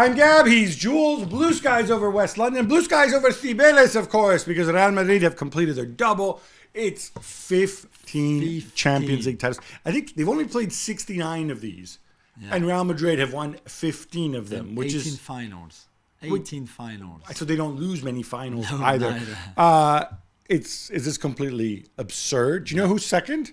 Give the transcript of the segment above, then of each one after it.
I'm Gab, he's Jules. Blue skies over West London. Blue skies over Cibeles, of course, because Real Madrid have completed their double. It's 15 Champions League titles. I think they've only played 69 of these. Yeah. And Real Madrid have won 15 of them, which 18 is... finals. 18 finals. So they don't lose many finals No, either. Is this completely absurd? Do you know who's second?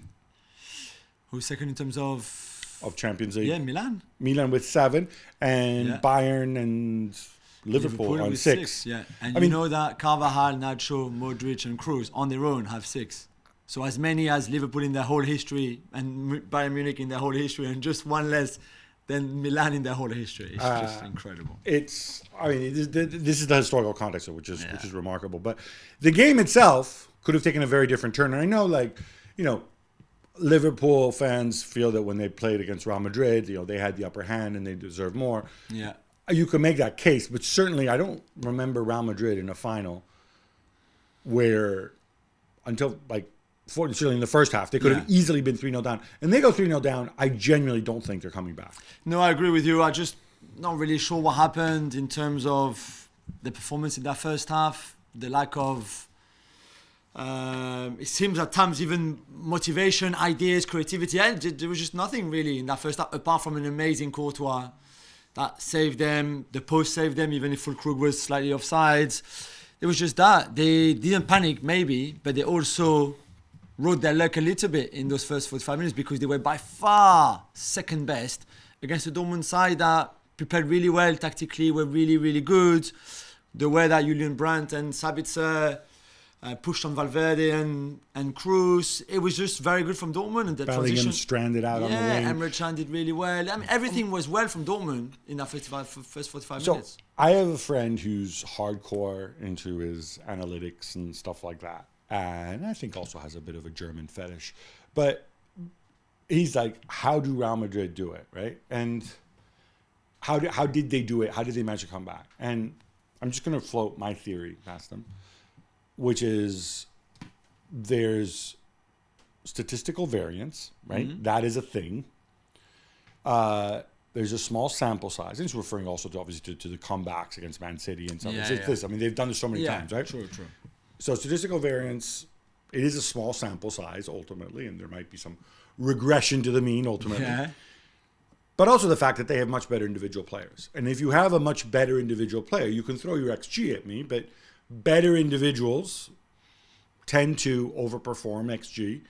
Who's second in terms of Champions League? Yeah, Milan. Milan with 7, and Bayern and Liverpool on with 6. Yeah, and you know that Carvajal, Nacho, Modric, and Kroos on their own have 6. So as many as Liverpool in their whole history and Bayern Munich in their whole history, and just one less than Milan in their whole history. It's just incredible. This is the historical context, which is remarkable. But the game itself could have taken a very different turn. And I know, Liverpool fans feel that when they played against Real Madrid, they had the upper hand and they deserve more. Yeah. You can make that case, but certainly I don't remember Real Madrid in a final where certainly in the first half, they could have easily been 3-0 down. And they go 3-0 down, I genuinely don't think they're coming back. No, I agree with you. I'm just not really sure what happened in terms of the performance in that first half, the lack of... it seems at times even motivation, ideas, creativity. There was just nothing really in that first half, apart from an amazing Courtois that saved them. The post saved them, even if Fulkrug was slightly offsides. It was just that. They didn't panic, maybe, but they also rode their luck a little bit in those first 45 minutes because they were by far second best against the Dortmund side that prepared really well tactically, were really, really good. The way that Julian Brandt and Sabitzer pushed on Valverde and Kroos. It was just very good from Dortmund. And the Bellingham transition stranded out on the wing. Yeah, Emre Can did really well. Everything was well from Dortmund in that first 45 minutes. I have a friend who's hardcore into his analytics and stuff like that. And I think also has a bit of a German fetish. But he's like, how do Real Madrid do it, right? And how did they do it? How did they manage to come back? And I'm just going to float my theory past them, which is there's statistical variance, right? Mm-hmm. That is a thing. There's a small sample size. And it's referring also to, obviously, to the comebacks against Man City and stuff. This. I mean, they've done this so many times, right? True. So statistical variance, it is a small sample size ultimately, and there might be some regression to the mean ultimately. Yeah. But also the fact that they have much better individual players. And if you have a much better individual player, you can throw your XG at me, but better individuals tend to overperform XG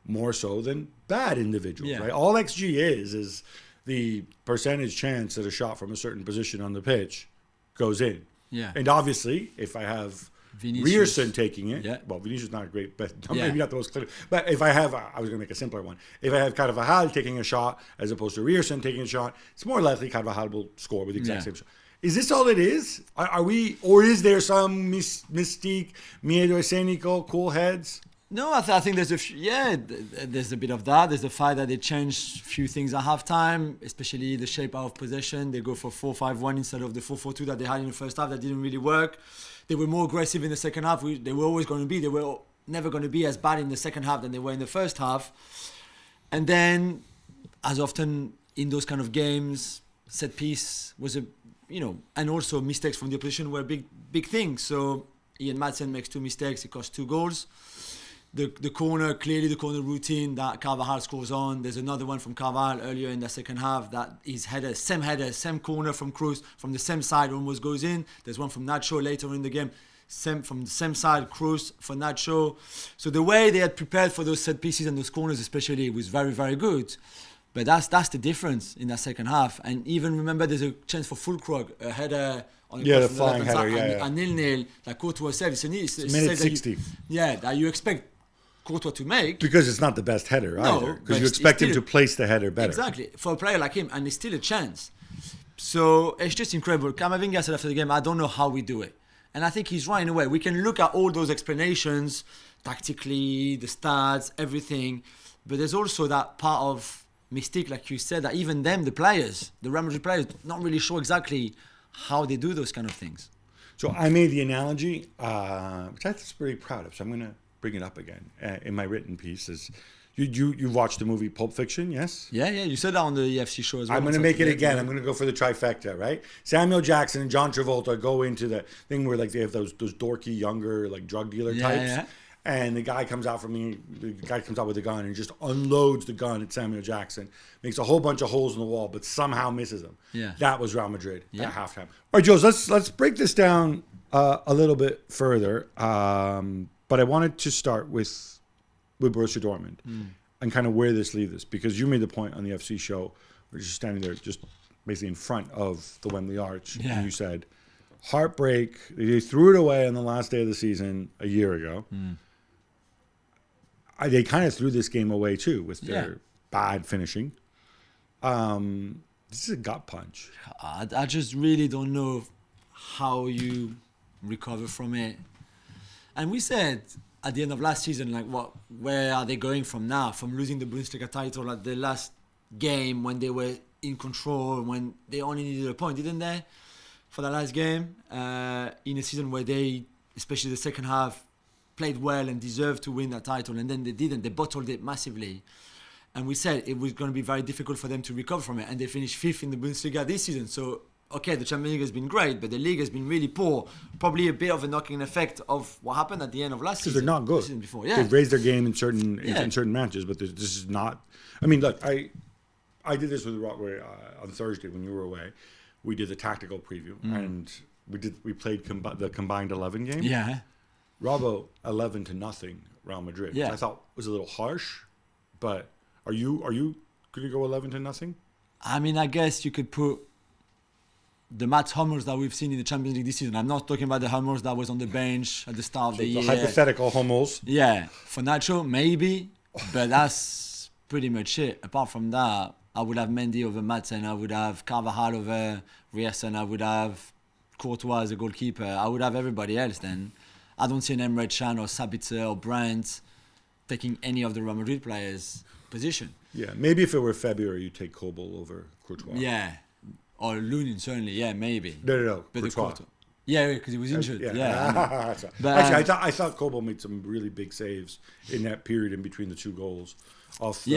more so than bad individuals, right? All XG is the percentage chance that a shot from a certain position on the pitch goes in. Yeah. And obviously, if I have Rierson taking it, well, Vinicius is not a great, but maybe not the most clear. But if I have, I was going to make a simpler one. If I have Carvajal taking a shot as opposed to Rierson taking a shot, it's more likely Carvajal will score with the exact same shot. Is this all it is? Are we, or is there some mystique, miedo escénico, cool heads? No, I think there's there's a bit of that. There's the fact that they changed a few things at halftime, especially the shape out of possession. They go for 4-5-1 instead of the 4-4-2 that they had in the first half. That didn't really work. They were more aggressive in the second half. They were always going to be. They were never going to be as bad in the second half than they were in the first half. And then, as often in those kind of games, set piece was and also mistakes from the opposition were big things. So Ian Madsen makes 2 mistakes. It costs 2 goals. The corner routine that Carvajal scores on. There's another one from Carvajal earlier in the second half that his header, same corner from Kroos, from the same side almost goes in. There's one from Nacho later in the game, from the same side, Kroos for Nacho. So the way they had prepared for those set pieces and those corners especially was very, very good. But that's the difference in that second half. And even remember there's a chance for Fulkrug, a header on the flying header, a 0-0, like Courtois saved. It's minute 60. That you expect Courtois to make. Because it's not the best header either. Because you expect him to place the header better. Exactly. For a player like him, and it's still a chance. So it's just incredible. Camavinga said after the game, I don't know how we do it. And I think he's right in a way. We can look at all those explanations, tactically, the stats, everything. But there's also that part of mystique, like you said, that even them, the players, the Real Madrid players, not really sure exactly how they do those kind of things. So I made the analogy, which I was pretty proud of. So I'm going to bring it up again in my written piece. Is You watched the movie Pulp Fiction, yes? Yeah. You said that on the EFC show as well. I'm going to make it again. I'm going to go for the trifecta, right? Samuel Jackson and John Travolta go into the thing where like they have those dorky younger like drug dealer types. Yeah. And the guy comes out with a gun and just unloads the gun at Samuel Jackson, makes a whole bunch of holes in the wall, but somehow misses him. Yeah. That was Real Madrid at halftime. All right, Jules, let's break this down a little bit further. But I wanted to start with Borussia Dortmund and kind of where this leaves us, because you made the point on the FC show where you're standing there just basically in front of the Wembley Arch. Yeah. And you said, heartbreak. They threw it away on the last day of the season a year ago. They kind of threw this game away too with their bad finishing. This is a gut punch. I just really don't know how you recover from it. And we said at the end of last season, like, where are they going from now? From losing the Bundesliga title at the last game when they were in control, when they only needed a point, didn't they? For the last game, in a season where they, especially the second half, played well and deserved to win that title, and then they didn't. They bottled it massively. And we said it was going to be very difficult for them to recover from it, and they finished 5th in the Bundesliga this season. So, okay, the Champions League has been great, but the league has been really poor. Probably a bit of a knocking effect of what happened at the end of last season. Because they're not good. The season before, yeah. They've raised their game in certain matches, but this is not. I mean, look, I did this with Rockaway on Thursday when you were away. We did the tactical preview, and we played the combined 11 game. Yeah. Robbo 11-0 Real Madrid. Yeah. I thought was a little harsh, but are you going to go 11-0? I mean, I guess you could put the Mats Hummels that we've seen in the Champions League this season. I'm not talking about the Hummels that was on the bench at the start of the year. Hypothetical Hummels. Yeah, for Nacho, maybe, but that's pretty much it. Apart from that, I would have Mendy over Madsen, I would have Carvajal over Riessen, I would have Courtois as a goalkeeper, I would have everybody else then. I don't see an Emre Can or Sabitzer or Brandt taking any of the Real Madrid players' position. Yeah, maybe if it were February, you'd take Kobel over Courtois. Yeah, or Lunin certainly, yeah, maybe. No, But Courtois. Yeah, because he was injured. Yeah. But, actually, I thought Kobel made some really big saves in that period in between the two goals off the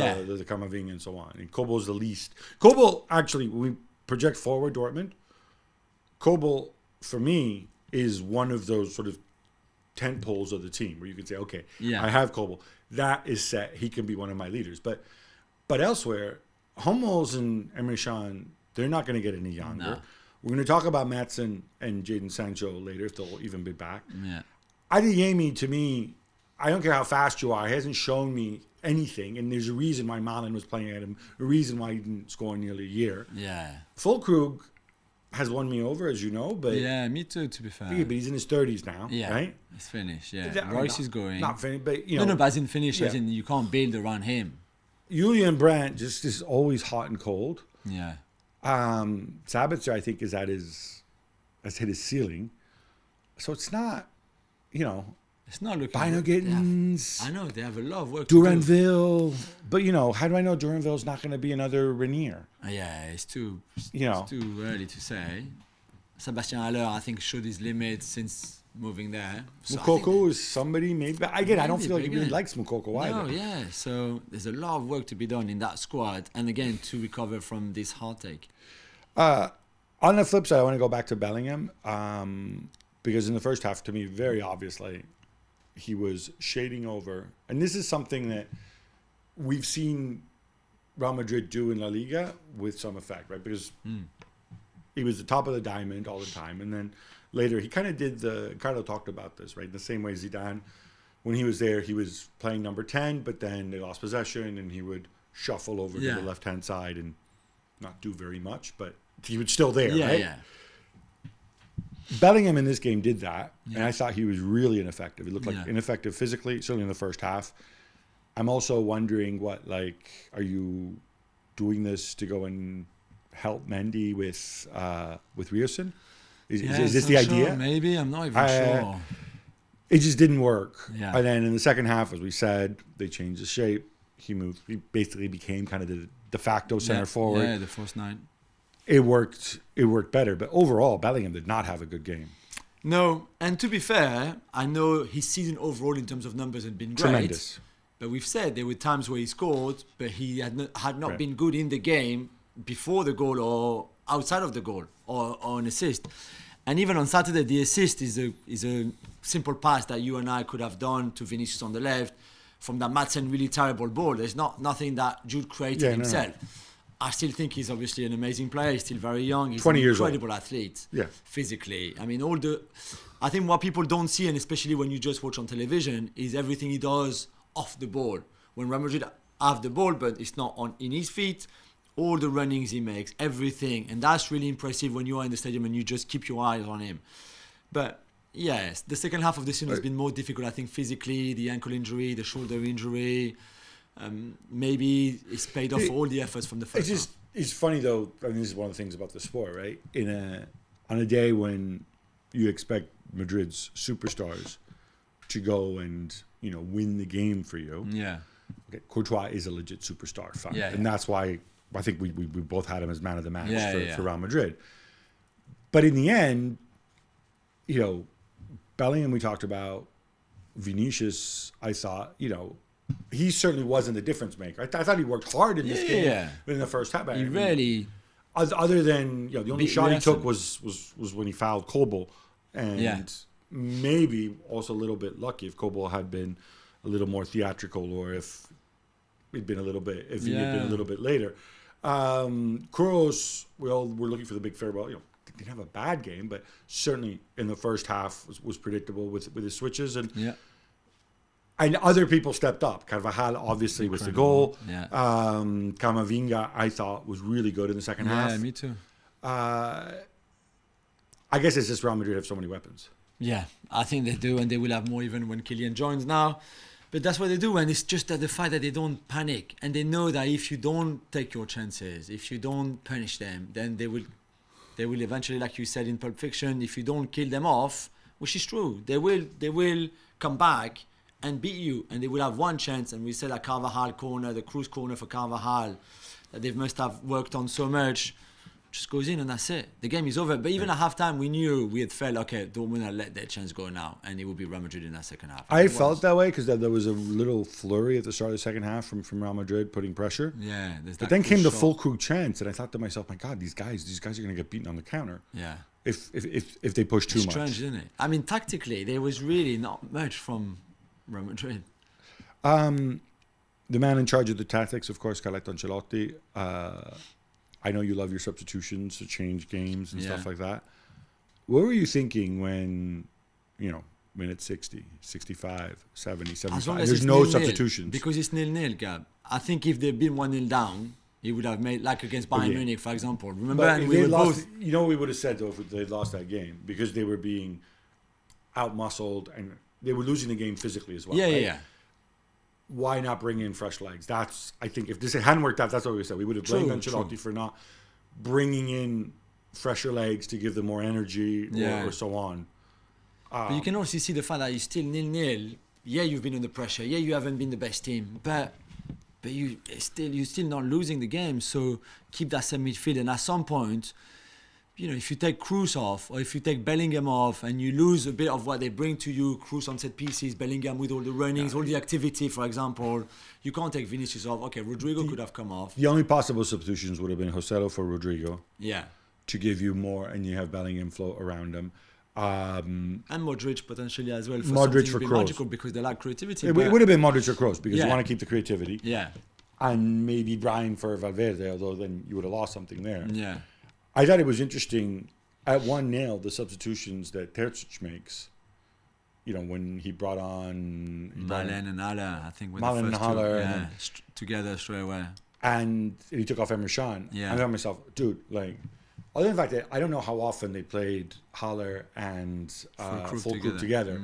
Camavinga and so on. And Kobel's the least. Kobel, actually, when we project forward Dortmund, Kobel, for me, is one of those sort of tent poles of the team where you can say, okay, I have Kobel. That is set. He can be one of my leaders. But elsewhere, Hummels and Emre Can, they're not going to get any younger. No. We're going to talk about Madsen and Jadon Sancho later, if they'll even be back. Yeah. Adeyemi, to me, I don't care how fast you are, he hasn't shown me anything. And there's a reason why Malin was playing at him, a reason why he didn't score in nearly a year. Yeah. Fulkrug has won me over, as you know. But yeah, me too, to be fair. Yeah, but he's in his 30s now, right? He's finished, yeah. Royce is going. Not finished, but, you know. No, but as in finished, as in you can't build around him. Julian Brandt just is always hot and cold. Yeah. Sabitzer, I think, has hit his ceiling. So it's not, It's not looking Bino Gittins. I know, they have a lot of work Duranville. But, how do I know Duranville's not going to be another Renier? Yeah, it's too early to say. Sebastian Haller, I think, showed his limits since moving there. So Moukoko is somebody, maybe. But again, I don't feel like he really likes Moukoko either. No, yeah. So there's a lot of work to be done in that squad. And again, to recover from this heartache. On the flip side, I want to go back to Bellingham. Because in the first half, to me, very obviously, he was shading over. And this is something that we've seen Real Madrid do in La Liga with some effect, right? Because he was the top of the diamond all the time. And then later, he kind of did Carlo talked about this, right? In the same way Zidane, when he was there, he was playing number 10, but then they lost possession and he would shuffle over to the left-hand side and not do very much, but he was still there, right? Yeah. Bellingham in this game did that, and I thought he was really ineffective. He looked like ineffective physically, certainly in the first half. I'm also wondering are you doing this to go and help Mendy with Riessen? Is this the idea? Sure, maybe, I'm not even sure. It just didn't work. Yeah. And then in the second half, as we said, they changed the shape. He basically became kind of the de facto center forward. Yeah, the first 9. It worked better, but overall, Bellingham did not have a good game. No, and to be fair, I know his season overall in terms of numbers had been great. Tremendous. But we've said there were times where he scored, but he had not Right. been good in the game before the goal or outside of the goal or an assist. And even on Saturday, the assist is a simple pass that you and I could have done to Vinicius on the left from that Madsen really terrible ball. There's nothing that Jude created himself. I still think he's obviously an amazing player. He's still very young. He's 20 an years old. incredible athlete. Yeah. Physically. I mean, I think what people don't see, and especially when you just watch on television, is everything he does off the ball. When Real Madrid have the ball, but it's not in his feet, all the runnings he makes, everything. And that's really impressive when you are in the stadium and you just keep your eyes on him. But yes, the second half of the season has been more difficult, I think, physically, the ankle injury, the shoulder injury. Maybe it's paid off all the efforts from the first half. It's funny though. I mean, this is one of the things about the sport, right? On a day when you expect Madrid's superstars to go and win the game for you. Yeah. Okay, Courtois is a legit superstar, Yeah, and that's why I think we both had him as man of the match for Yeah. Real Madrid. But in the end, Bellingham we talked about, Vinicius, I thought, he certainly wasn't the difference maker. I thought he worked hard in this game in the first half. He really... Other than, the only shot he took was when he fouled Kobel. And maybe also a little bit lucky if Kobel had been a little more theatrical or if he had been a little bit later. Kroos, we're looking for the big farewell. Didn't have a bad game, but certainly in the first half was predictable with his switches. And other people stepped up. Carvajal, obviously, with the goal. Yeah. Camavinga, I thought, was really good in the second half. Yeah, me too. I guess it's just Real Madrid have so many weapons. Yeah, I think they do, and they will have more even when Kylian joins now. But that's what they do, and it's just that the fact that they don't panic, and they know that if you don't take your chances, if you don't punish them, then they will eventually, like you said in Pulp Fiction, if you don't kill them off, which is true, they will come back and beat you, and they will have one chance. And we said that Carvajal corner, the Cruz corner for Carvajal, that they must have worked on so much, just goes in and that's it. The game is over. But even at halftime, we knew we had felt, okay, Dortmund had let their chance go now, and it would be Real Madrid in that second half. I felt that way because there was a little flurry at the start of the second half from Real Madrid putting pressure. Yeah, but then came the full crew chance, and I thought to myself, my God, these guys are going to get beaten on the counter. Yeah. If they push too much. Strange, isn't it? I mean, tactically, there was really not much from Real Madrid. The man in charge of the tactics, of course, Carlo Ancelotti. I know you love your substitutions to change games and stuff like that. What were you thinking when, minute 60, 65, 70, 75? There's no substitutions. Because it's 0-0, Gab. I think if they'd been 1-0 down, he would have made, like against Bayern Munich, for example. Remember, and we were both... You know what we would have said, though, if they lost that game? Because they were being out-muscled and they were losing the game physically as well. Yeah. Why not bring in fresh legs? That's, I think, if this hadn't worked out, that's what we said. We would have blamed Ancelotti for not bringing in fresher legs to give them more energy or so on. But you can also see the fact that you're still 0-0. Yeah, you've been under pressure. Yeah, you haven't been the best team. But you're still not losing the game. So keep that same midfield. And at some point, if you take Cruz off or if you take Bellingham off and you lose a bit of what they bring to you, Cruz on set pieces, Bellingham with all the runnings, all the activity, for example, you can't take Vinicius off. Okay, Rodrigo could have come off. The only possible substitutions would have been Joselu for Rodrigo. Yeah. To give you more, and you have Bellingham float around him. And Modric potentially as well. For Modric for Kroos. Logical because they like creativity. It would have been Modric or Kroos because you want to keep the creativity. Yeah. And maybe Brian for Valverde, although then you would have lost something there. Yeah. I thought it was interesting at 1-0 the substitutions that Terzic makes. When he brought on Malen and Haller, I think, with Malen the first and Haller, two, together straight away. And he took off Emre Can. Yeah. I thought to myself, dude, other than the fact that I don't know how often they played Haller and full crew together.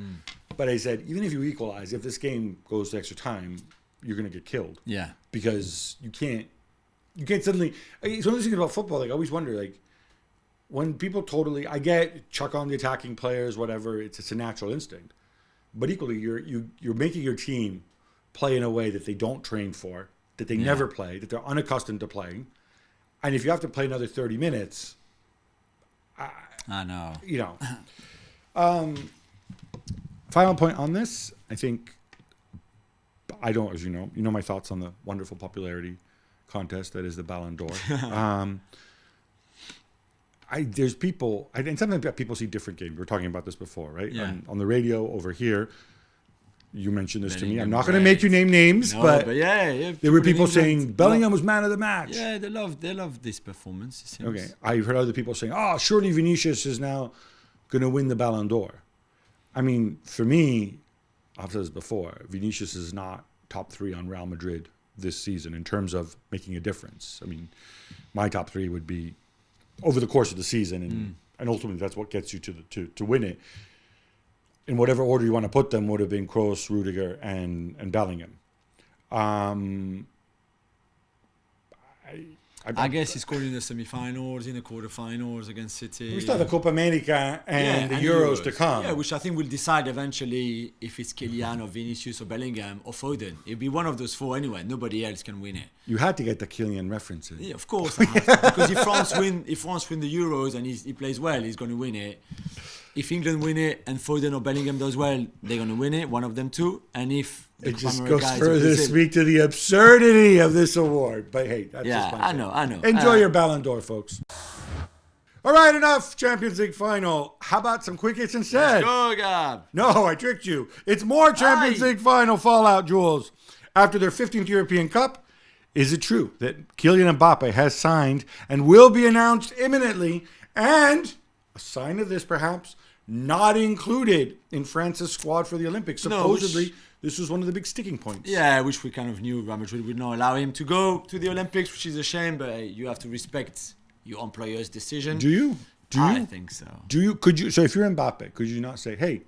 But I said, even if you equalize, if this game goes to extra time, you're going to get killed. Yeah. Because you can't suddenly... It's one of those things about football, I always wonder, when people I get chuck on the attacking players, whatever, it's a natural instinct. But equally, you're making your team play in a way that they don't train for, that they never play, that they're unaccustomed to playing. And if you have to play another 30 minutes... I know. Final point on this, I think I don't, as you know my thoughts on the wonderful popularity contest that is the Ballon d'Or. There's people, and sometimes people see different games. We were talking about this before, right? Yeah. On the radio over here, you mentioned this to me. Bellingham, I'm not going to make you name names, but yeah, there were people in saying England Bellingham was man of the match. Yeah, they love this performance. It seems. Okay, I've heard other people saying, "Oh, surely Vinicius is now going to win the Ballon d'Or." I mean, for me, I've said this before, Vinicius is not top 3 on Real Madrid this season in terms of making a difference. I mean, my top 3 would be over the course of the season, and ultimately that's what gets you to win it. In whatever order you want to put them, would have been Kroos, Rudiger, and Bellingham. I guess he scored in the semi-finals, in the quarter-finals against City. We still have the Copa America and the Euros to come. Yeah, which I think will decide eventually if it's Kylian or Vinicius or Bellingham or Foden. It'll be one of those 4 anyway. Nobody else can win it. You had to get the Kylian references. Yeah, of course. I have to. Because if France win the Euros and he plays well, he's going to win it. If England win it and Foden or Bellingham does well, they're going to win it, one of them two. And if it just goes further to speak to the absurdity of this award. But hey, that's just my I know. Enjoy your Ballon d'Or, folks. All right, enough Champions League final. How about some quick hits instead? Let's go, Gab. No, I tricked you. It's more Champions League final fallout, Jules. After their 15th European Cup, is it true that Kylian Mbappe has signed and will be announced imminently, and a sign of this perhaps, not included in France's squad for the Olympics? Supposedly, this was one of the big sticking points. Yeah, which we kind of knew Real Madrid would not allow him to go to the Olympics, which is a shame, but hey, you have to respect your employer's decision. Do you? I think so. So if you're Mbappe, could you not say, hey,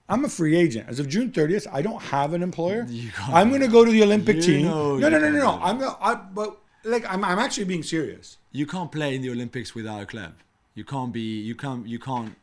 I'm a free agent. As of June 30th, I don't have an employer. I'm going to go to the Olympic team. No. I'm actually being serious. You can't play in the Olympics without a club. You can't.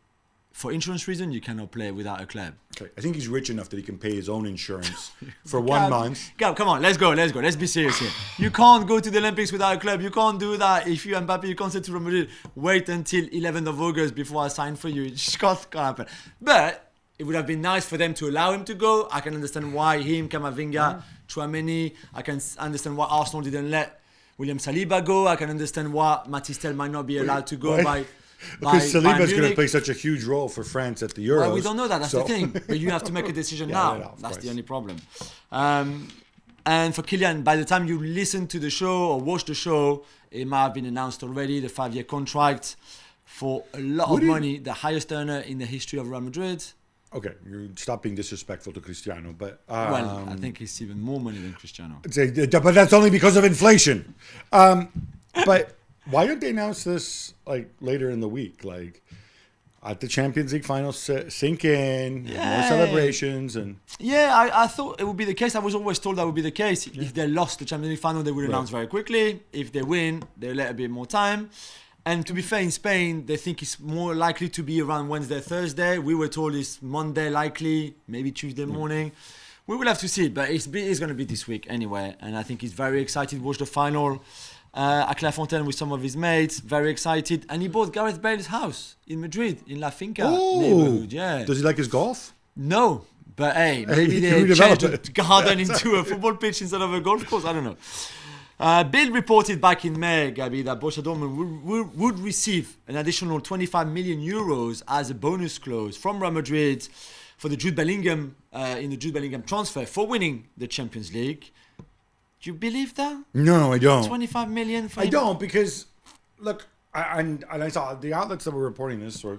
For insurance reason, you cannot play without a club. Okay, I think he's rich enough that he can pay his own insurance for 1 month. Gab, come on, let's go. Let's be serious here. You can't go to the Olympics without a club. You can't do that. If you're Mbappe, you can't say to Real Madrid, wait until 11th of August before I sign for you. It just can't happen. But it would have been nice for them to allow him to go. I can understand why him, Camavinga, Tchouaméni. I can understand why Arsenal didn't let William Saliba go. I can understand why Matistel might not be allowed to go because Saliba's going to play such a huge role for France at the Euros. Well, we don't know that. That's the thing. But you have to make a decision now. That's the only problem. And for Kylian, by the time you listen to the show or watch the show, it might have been announced already, the 5-year contract for a lot of money, the highest earner in the history of Real Madrid. Okay, you stop being disrespectful to Cristiano, but... well, I think it's even more money than Cristiano. But that's only because of inflation. But... why don't they announce this later in the week? At the Champions League final, sink in, more celebrations, and I thought it would be the case. I was always told that would be the case. If they lost the Champions League final, they would announce very quickly. If they win, they let a bit more time. And to be fair, in Spain, they think it's more likely to be around Wednesday, Thursday. We were told it's Monday likely, maybe Tuesday morning. We will have to see it, but it's going to be this week anyway. And I think he's very excited to watch the final. At Clairefontaine with some of his mates, very excited, and he bought Gareth Bale's house in Madrid, in La Finca neighborhood. Yeah. Does he like his golf? No, but hey, maybe they changed the garden into a football pitch instead of a golf course. I don't know. Bill reported back in May, Gabi, that Borussia Dortmund would receive an additional 25 million euros as a bonus clause from Real Madrid for the Jude Bellingham in the Jude Bellingham transfer for winning the Champions League. Do you believe that? No, I don't. 25 million for I don't, because look, I saw the outlets that were reporting this, or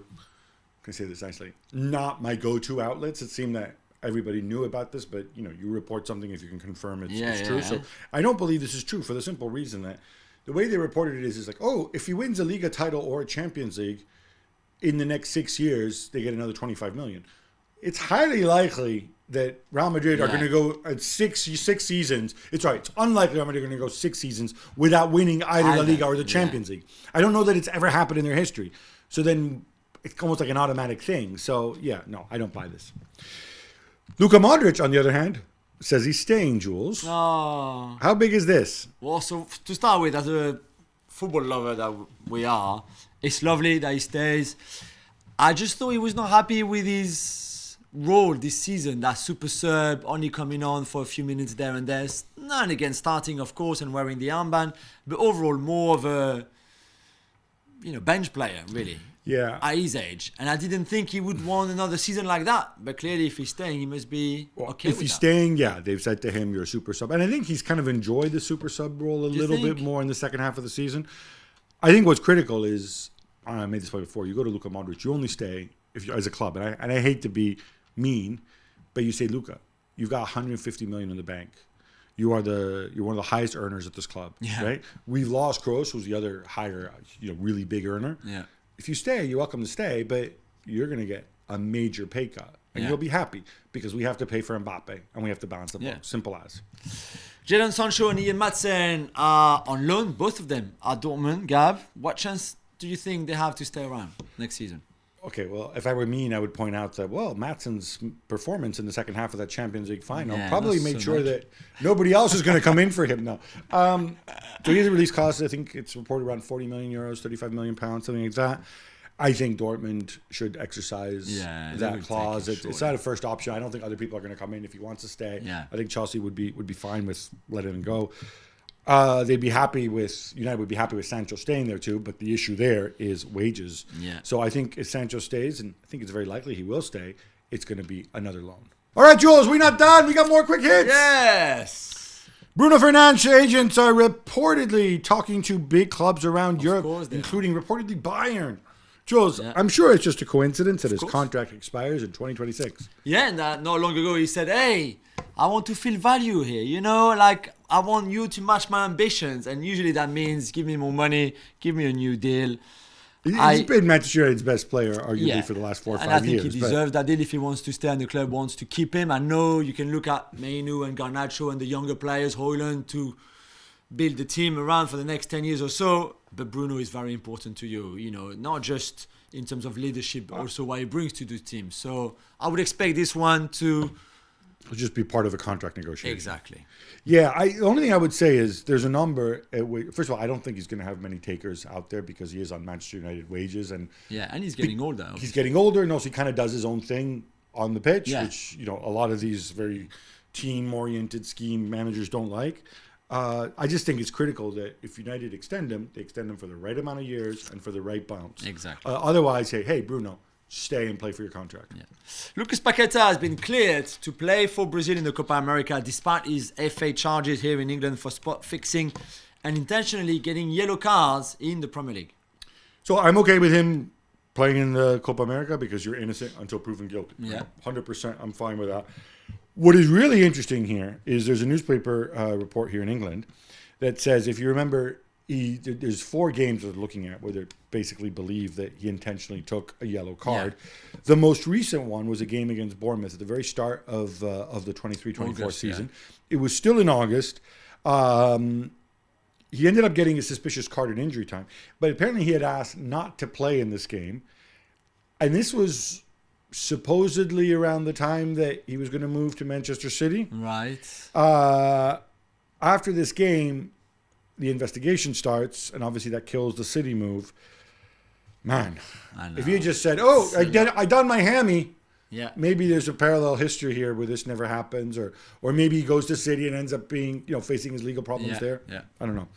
can I say this nicely, not my go-to outlets. It seemed that everybody knew about this, but you report something if you can confirm it's true. So I don't believe this is true for the simple reason that the way they reported it is if he wins a Liga title or a Champions League in the next 6 years, they get another 25 million. It's highly likely that Real Madrid are going to go at six seasons. It's unlikely Real Madrid are going to go 6 seasons without winning either La Liga or the Champions League. I don't know that it's ever happened in their history. So then it's almost like an automatic thing. So no, I don't buy this. Luka Modric, on the other hand, says he's staying, Jules. Oh. How big is this? Well, so to start with, as a football lover that we are, it's lovely that he stays. I just thought he was not happy with his role this season, that super sub, only coming on for a few minutes there and there. Now and again starting, of course, and wearing the armband, but overall more of a bench player, really. Yeah. At his age. And I didn't think he would want another season like that. But clearly, if he's staying, he must be okay if with he's that. staying, yeah, they've said to him, you're a super sub. And I think he's kind of enjoyed the super sub role a little bit more in the second half of the season. I think what's critical is, I made this point before, you go to Luka Modric, you only stay if you're as a club. And I hate to be mean, but you say, Luka, you've got 150 million in the bank. You're one of the highest earners at this club, right? We've lost Kroos, who's the other higher, really big earner. Yeah. If you stay, you're welcome to stay, but you're going to get a major pay cut. And you'll be happy because we have to pay for Mbappe and we have to balance the ball. Simple as. Jadon Sancho and Ian Madsen are on loan, both of them at Dortmund. Gab, what chance do you think they have to stay around next season? Okay, well, if I were mean, I would point out that, Madsen's performance in the second half of that Champions League final probably made sure that nobody else is going to come in for him now. So he has a release cost, I think it's reported around 40 million euros, 35 million pounds, something like that. I think Dortmund should exercise that clause. It's not a first option. I don't think other people are going to come in if he wants to stay. Yeah. I think Chelsea would be fine with letting him go. United would be happy with Sancho staying there too, but the issue there is wages. Yeah. So I think if Sancho stays, and I think it's very likely he will stay, it's going to be another loan. All right, Jules, we're not done. We got more quick hits. Yes. Bruno Fernandes agents are reportedly talking to big clubs around Europe, including reportedly Bayern. Jules, I'm sure it's just a coincidence that his contract expires in 2026. Yeah, and not long ago he said, hey, I want to feel value here, I want you to match my ambitions. And usually that means give me more money, give me a new deal. He's been Manchester United's best player, arguably, for the last 4 or 5 years. And I think he deserves that deal if he wants to stay and the club wants to keep him. I know you can look at Mainu and Garnacho and the younger players, Højlund, to build the team around for the next 10 years or so. But Bruno is very important to you, not just in terms of leadership, but also what he brings to the team. So I would expect this one to... It'll just be part of a contract negotiation. Exactly. Yeah, the only thing I would say is there's a number. First of all, I don't think he's going to have many takers out there because he is on Manchester United wages. And he's getting older. Obviously. He's getting older, and also he kind of does his own thing on the pitch, which, a lot of these very team-oriented scheme managers don't like. I just think it's critical that if United extend him, they extend him for the right amount of years and for the right bounce. Exactly. Otherwise, hey, Bruno, stay and play for your contract. Yeah. Lucas Paqueta has been cleared to play for Brazil in the Copa America despite his FA charges here in England for spot fixing and intentionally getting yellow cards in the Premier League. So I'm okay with him playing in the Copa America because you're innocent until proven guilty. Yeah. 100%, I'm fine with that. What is really interesting here is there's a newspaper report here in England that says, if you remember, there's 4 games they're looking at where they basically believe that he intentionally took a yellow card. Yeah. The most recent one was a game against Bournemouth at the very start of the 23-24 season. Yeah. It was still in August. He ended up getting a suspicious card in injury time, but apparently he had asked not to play in this game. And this was supposedly around the time that he was going to move to Manchester City. Right. After this game, the investigation starts, and obviously that kills the City move. Man, if you just said, I done my hammy, maybe there's a parallel history here where this never happens, or maybe he goes to City and ends up being, facing his legal problems there. Yeah. I don't know.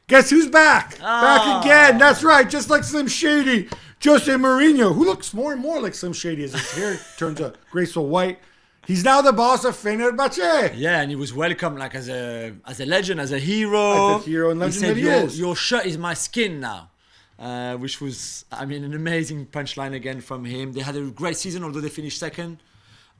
Guess who's back? Back again. That's right. Just like Slim Shady. Jose Mourinho, who looks more and more like Slim Shady as his hair turns a graceful white. He's now the boss of Fenerbahce. Yeah, and he was welcomed like as a legend, as a hero. As a hero and legend he said, that he is. Your shirt is my skin now. Which was, an amazing punchline again from him. They had a great season, although they finished second.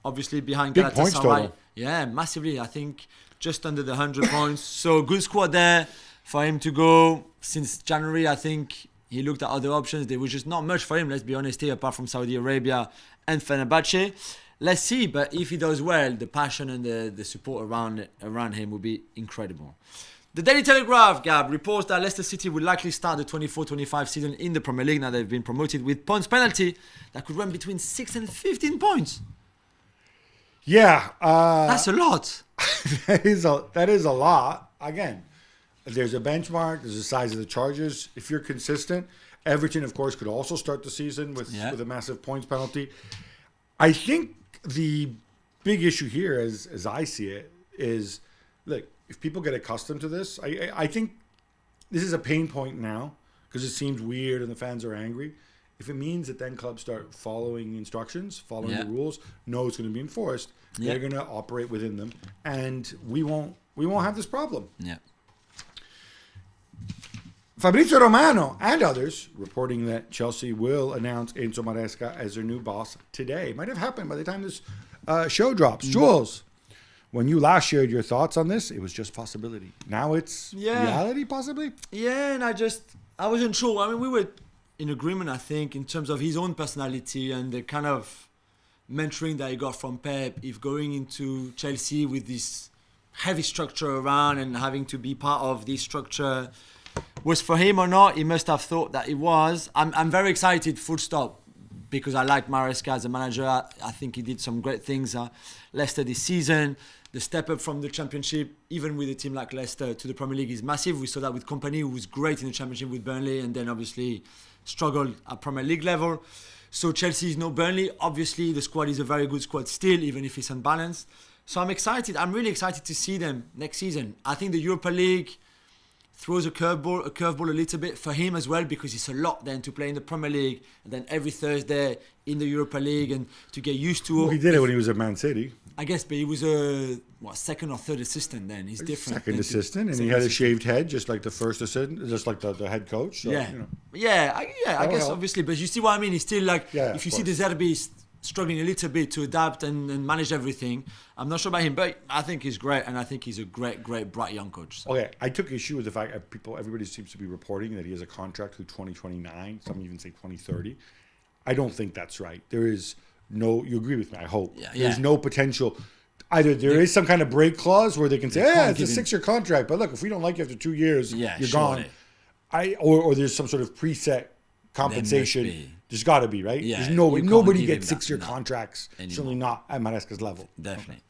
Obviously behind Big points total. Yeah, massively. I think just under the 100 points. So good squad there for him to go. Since January, I think he looked at other options. There was just not much for him, let's be honest here, apart from Saudi Arabia and Fenerbahce. Let's see, but if he does well, the passion and the support around him will be incredible. The Daily Telegraph, Gab, reports that Leicester City will likely start the 24-25 season in the Premier League now they've been promoted with points penalty that could run between 6 and 15 points. Yeah. That's a lot. That is a lot. Again, there's a benchmark. There's the size of the charges. If you're consistent, Everton, of course, could also start the season with a massive points penalty. I think the big issue here, as I see it, is look, if people get accustomed to this, I think this is a pain point now because it seems weird and the fans are angry. If it means that then clubs start following instructions, following the rules, know it's going to be enforced, they're going to operate within them, and we won't have this problem. Yeah. Fabrizio Romano and others reporting that Chelsea will announce Enzo Maresca as their new boss today. Might have happened by the time this show drops. Jules, when you last shared your thoughts on this, it was just possibility. Now it's reality, possibly? Yeah, and I wasn't sure. I mean, we were in agreement, I think, in terms of his own personality and the kind of mentoring that he got from Pep. If going into Chelsea with this heavy structure around and having to be part of this structure was for him or not, he must have thought that it was. I'm very excited, full stop, because I like Maresca as a manager. I think he did some great things at Leicester this season. The step up from the Championship, even with a team like Leicester, to the Premier League is massive. We saw that with Kompany, who was great in the Championship with Burnley and then obviously struggled at Premier League level. So Chelsea is no Burnley. Obviously, the squad is a very good squad still, even if it's unbalanced. So I'm excited. I'm really excited to see them next season. I think the Europa League throws a curveball a little bit for him as well, because it's a lot then to play in the Premier League and then every Thursday in the Europa League and to get used to it. Well, he did it when he was at Man City. I guess, but he was a second or third assistant then. He's different. Second assistant, and he had a shaved head, just like the first assistant, just like the head coach. So, yeah, you know. I guess obviously, but you see what I mean. He's still like, if you see the Zerbi struggling a little bit to adapt and manage everything, I'm not sure about him, but I think he's great, and I think he's a great, bright young coach. So. Okay, I took issue with the fact that everybody seems to be reporting that he has a contract through 2029. Some even say 2030. I don't think that's right. There is no. You agree with me? I hope. There's no potential. Either there is some kind of break clause where they can say, it's a 6-year contract, but look, if we don't like you after 2 years, you're gone. Or there's some sort of preset compensation. There's got to be, right? Yeah, there's no way. Nobody gets 6-year contracts. Anymore. Certainly not at Maresca's level. Definitely.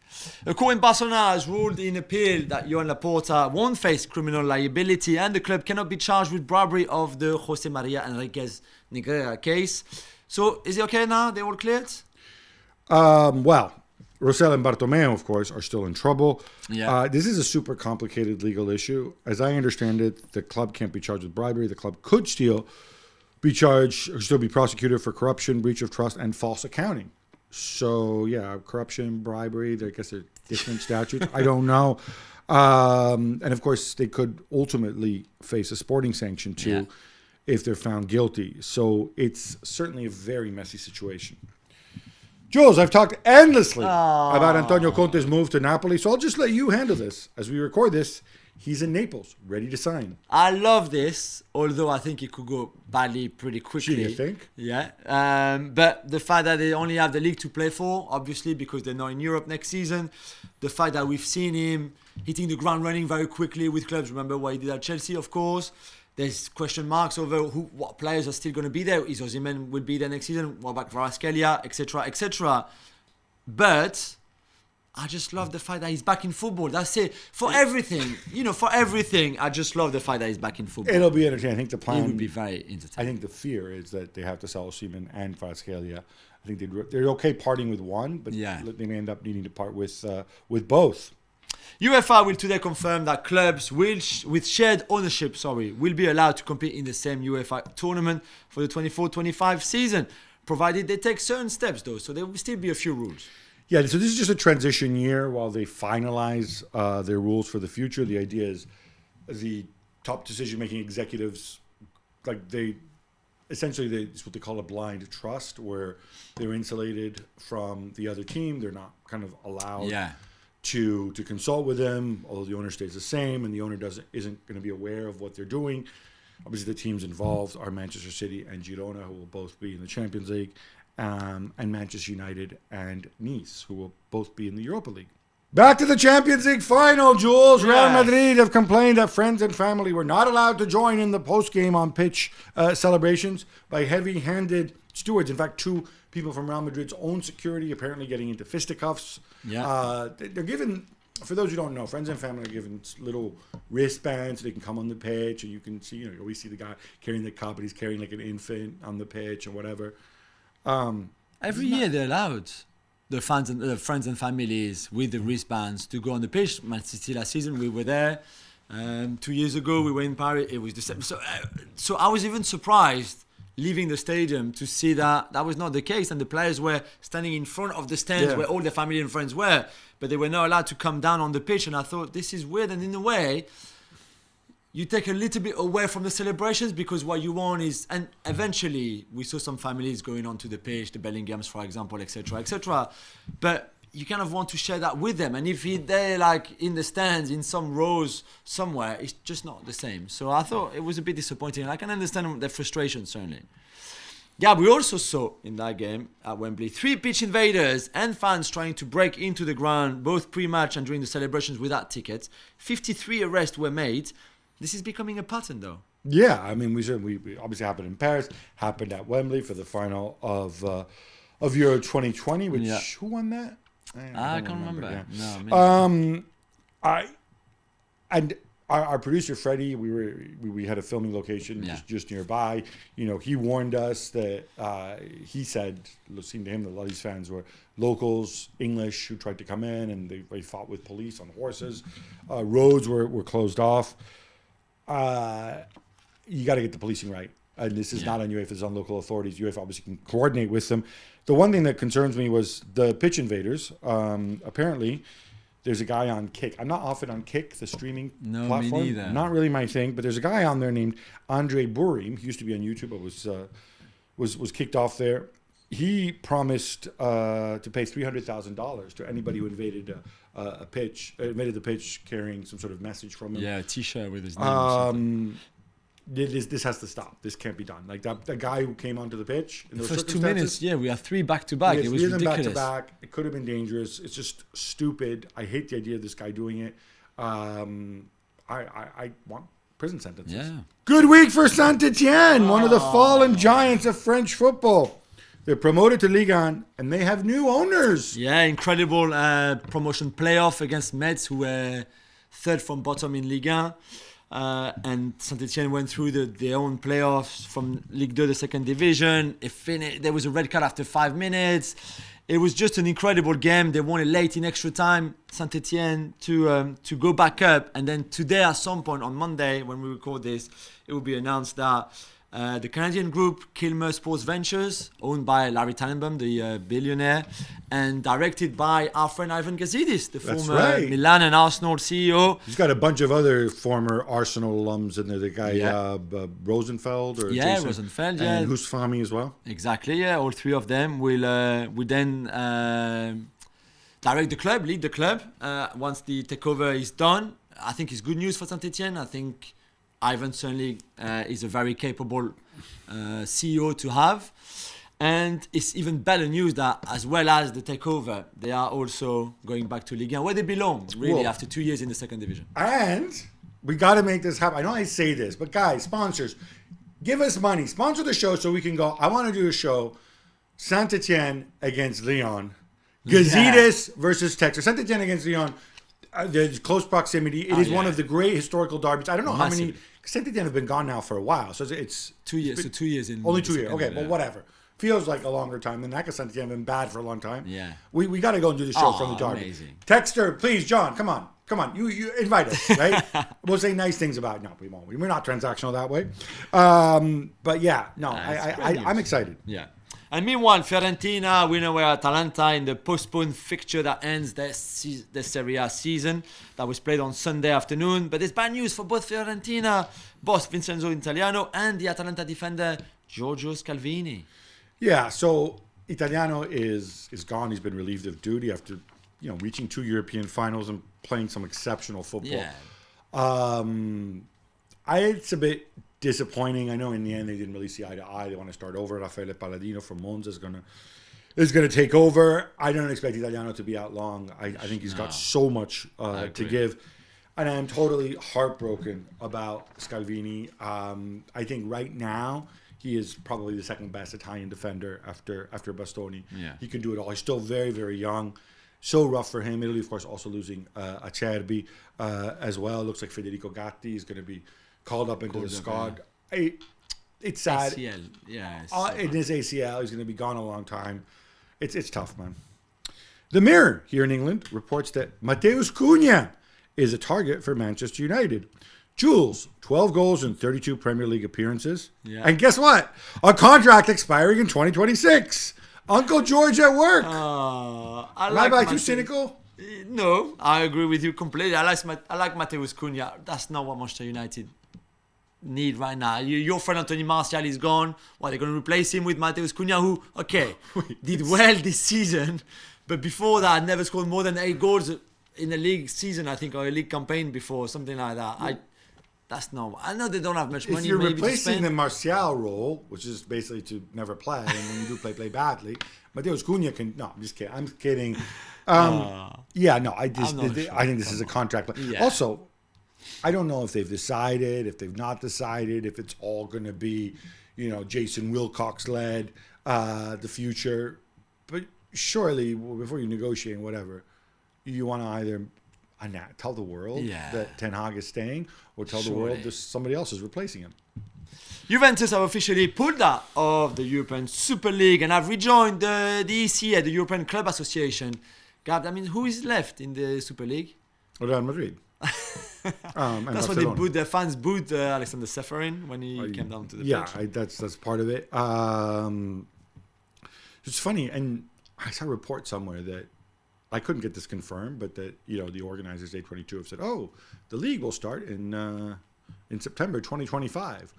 A court in Barcelona has ruled in appeal that Joan Laporta won't face criminal liability and the club cannot be charged with bribery of the Jose Maria Enriquez Negreira case. So is it okay now? They're all cleared? Well, Rosell and Bartomeu, of course, are still in trouble. Yeah. This is a super complicated legal issue. As I understand it, the club can't be charged with bribery. The club could still be prosecuted for corruption, breach of trust, and false accounting. So, corruption, bribery, I guess they're different statutes. I don't know. And, of course, they could ultimately face a sporting sanction, too, if they're found guilty. So it's certainly a very messy situation. Jules, I've talked endlessly about Antonio Conte's move to Napoli, so I'll just let you handle this. As we record this, he's in Naples, ready to sign. I love this, although I think it could go badly pretty quickly. You think? Yeah. But the fact that they only have the league to play for, obviously, because they're not in Europe next season. The fact that we've seen him hitting the ground running very quickly with clubs. Remember what he did at Chelsea, of course. There's question marks over what players are still going to be there. Is Osimhen will be there next season? What about Kvaratskhelia, etc., etc. But I just love the fact that he's back in football. That's it. For everything, I just love the fact that he's back in football. It'll be entertaining. I think the plan... It would be very entertaining. I think the fear is that they have to sell Osimhen and Kvaratskhelia. I think they're okay parting with one, but they may end up needing to part with both. UEFA will today confirm that clubs with shared ownership will be allowed to compete in the same UEFA tournament for the 24-25 season, provided they take certain steps, though. So there will still be a few rules. Yeah, so this is just a transition year while they finalize their rules for the future. The idea is the top decision-making executives, it's what they call a blind trust, where they're insulated from the other team. They're not kind of allowed to consult with them, although the owner stays the same, and the owner isn't going to be aware of what they're doing. Obviously, the teams involved are Manchester City and Girona, who will both be in the Champions League, and Manchester United and Nice, who will both be in the Europa League. Back to the Champions League final, Jules. Real Madrid have complained that friends and family were not allowed to join in the post-game on-pitch celebrations by heavy-handed stewards. In fact, 2 people from Real Madrid's own security apparently getting into fisticuffs. They're given, for those who don't know, friends and family are given little wristbands so they can come on the pitch, and you can see, you always see the guy carrying the cup, but he's carrying like an infant on the pitch or whatever. Every year they're allowed. the fans and friends and families with the wristbands to go on the pitch. Man City last season, we were there. 2 years ago, we were in Paris. It was the same. So I was even surprised leaving the stadium to see that was not the case, and the players were standing in front of the stands where all their family and friends were, but they were not allowed to come down on the pitch. And I thought, this is weird. And in a way, you take a little bit away from the celebrations, because what you want is, and eventually we saw some families going onto the pitch, the Bellinghams, for example, etc., etc. But you kind of want to share that with them. And if they're like in the stands, in some rows somewhere, it's just not the same. So I thought it was a bit disappointing. I can understand their frustration, certainly. Yeah, we also saw in that game at Wembley 3 pitch invaders and fans trying to break into the ground, both pre-match and during the celebrations without tickets. 53 arrests were made. This is becoming a pattern, though. Yeah, I mean, we obviously happened in Paris, happened at Wembley for the final of Euro 2020. Which who won that? I can't remember. Yeah. No, our producer Freddie, we had a filming location just nearby. You know, he warned us that he said, it seemed to him that a lot of these fans were locals, English, who tried to come in, and they fought with police on horses. Roads were closed off. You got to get the policing right. And this is not on UEFA, it's on local authorities. UEFA obviously can coordinate with them. The one thing that concerns me was the pitch invaders. Apparently, there's a guy on Kick. I'm not often on Kick, the streaming platform. Me neither. Not really my thing, but there's a guy on there named Andre Burim. He used to be on YouTube, but was kicked off there. He promised to pay $300,000 to anybody who invaded invaded the pitch carrying some sort of message from him. Yeah, a T-shirt with his name. This has to stop. This can't be done. Like that guy who came onto the pitch in The those first 2 circumstances, minutes, we had 3 back-to-back. It was ridiculous. Back. It could have been dangerous. It's just stupid. I hate the idea of this guy doing it. I want prison sentences. Yeah. Good week for Saint-Etienne, one of the fallen giants of French football. They're promoted to Ligue 1, and they have new owners. Yeah, incredible promotion playoff against Metz, who were third from bottom in Ligue 1. And Saint-Etienne went through their own playoffs from Ligue 2, the second division. There was a red card after 5 minutes. It was just an incredible game. They won it late in extra time, Saint-Etienne, to go back up. And then today, at some point on Monday, when we record this, it will be announced that the Canadian group Kilmer Sports Ventures, owned by Larry Tannenbaum, the billionaire, and directed by our friend Ivan Gazidis, the former Milan and Arsenal CEO. He's got a bunch of other former Arsenal alums in there. The guy Rosenfeld or Jason, Rosenfeld, and Husfami as well. Exactly, all 3 of them will then direct the club, lead the club once the takeover is done. I think it's good news for Saint-Etienne. I think Ivan certainly is a very capable CEO to have. And it's even better news that, as well as the takeover, they are also going back to Ligue 1, where they belong, really, after 2 years in the second division. And we got to make this happen. I know I say this, but guys, sponsors, give us money. Sponsor the show so we can go, I want to do a show, Saint-Etienne against Lyon. Gazidis versus Texas. Saint-Etienne against Lyon. There's close proximity. It is one of the great historical derbies. I don't know how many. Saint-Etienne have been gone now for a while, so it's 2 years. So 2 years in. Only 2 years. Okay, well, whatever. Feels like a longer time than that because Saint-Etienne have been bad for a long time. Yeah. We got to go and do the show from the derby. Amazing. Texter, please, John, come on. You invite us, right? We'll say nice things about it. No, we won't. We're not transactional that way. But yeah, no, I'm excited. Yeah. And meanwhile, Fiorentina, we know we're Atalanta in the postponed fixture that ends the Serie A season that was played on Sunday afternoon. But there's bad news for both Fiorentina boss Vincenzo Italiano and the Atalanta defender Giorgio Scalvini. Yeah, so Italiano is gone. He's been relieved of duty after reaching 2 European finals and playing some exceptional football. Yeah. It's a bit disappointing. I know in the end they didn't really see eye to eye. They want to start over. Raffaele Palladino from Monza is gonna take over. I don't expect Italiano to be out long. I think he's got so much to give. And I'm totally heartbroken about Scalvini. I think right now he is probably the second best Italian defender after Bastoni. Yeah. He can do it all. He's still very, very young. So rough for him. Italy, of course, also losing Acerbi as well. Looks like Federico Gatti is going to be called up into the squad. It's sad. ACL, yeah. In his ACL, he's going to be gone a long time. It's tough, man. The Mirror here in England reports that Mateus Cunha is a target for Manchester United. Jules, 12 goals in 32 Premier League appearances. Yeah. And guess what? A contract expiring in 2026. Uncle George at work. Am I too cynical? No, I agree with you completely. I like Mateus Cunha. That's not what Manchester United need right now. Your friend Anthony Martial is gone. Well, they're going to replace him with Mateus Cunha, who, did well this season. But before that, never scored more than 8 goals in a league season, I think, or a league campaign before, something like that. That's not. I know they don't have much money. If you're maybe replacing the Martial role, which is basically to never play, and when you do play badly, Mateus Cunha can. No, I'm just kidding. I'm kidding. Yeah, no, I think this is a contract. Yeah. Also, I don't know if they've decided, if they've not decided, if it's all going to be, Jason Wilcox led the future. But surely, before you negotiate whatever, you want to either tell the world that Ten Hag is staying, or tell the world that somebody else is replacing him. Juventus have officially pulled out of the European Super League and have rejoined the ECA, the European Club Association. Gab, who is left in the Super League? Real Madrid. That's what they booed. The fans booed Alexander Seferin when he came down to the pitch. That's part of it. It's funny, and I saw a report somewhere that I couldn't get this confirmed, but that the organizers A22 have said, the league will start in September 2025,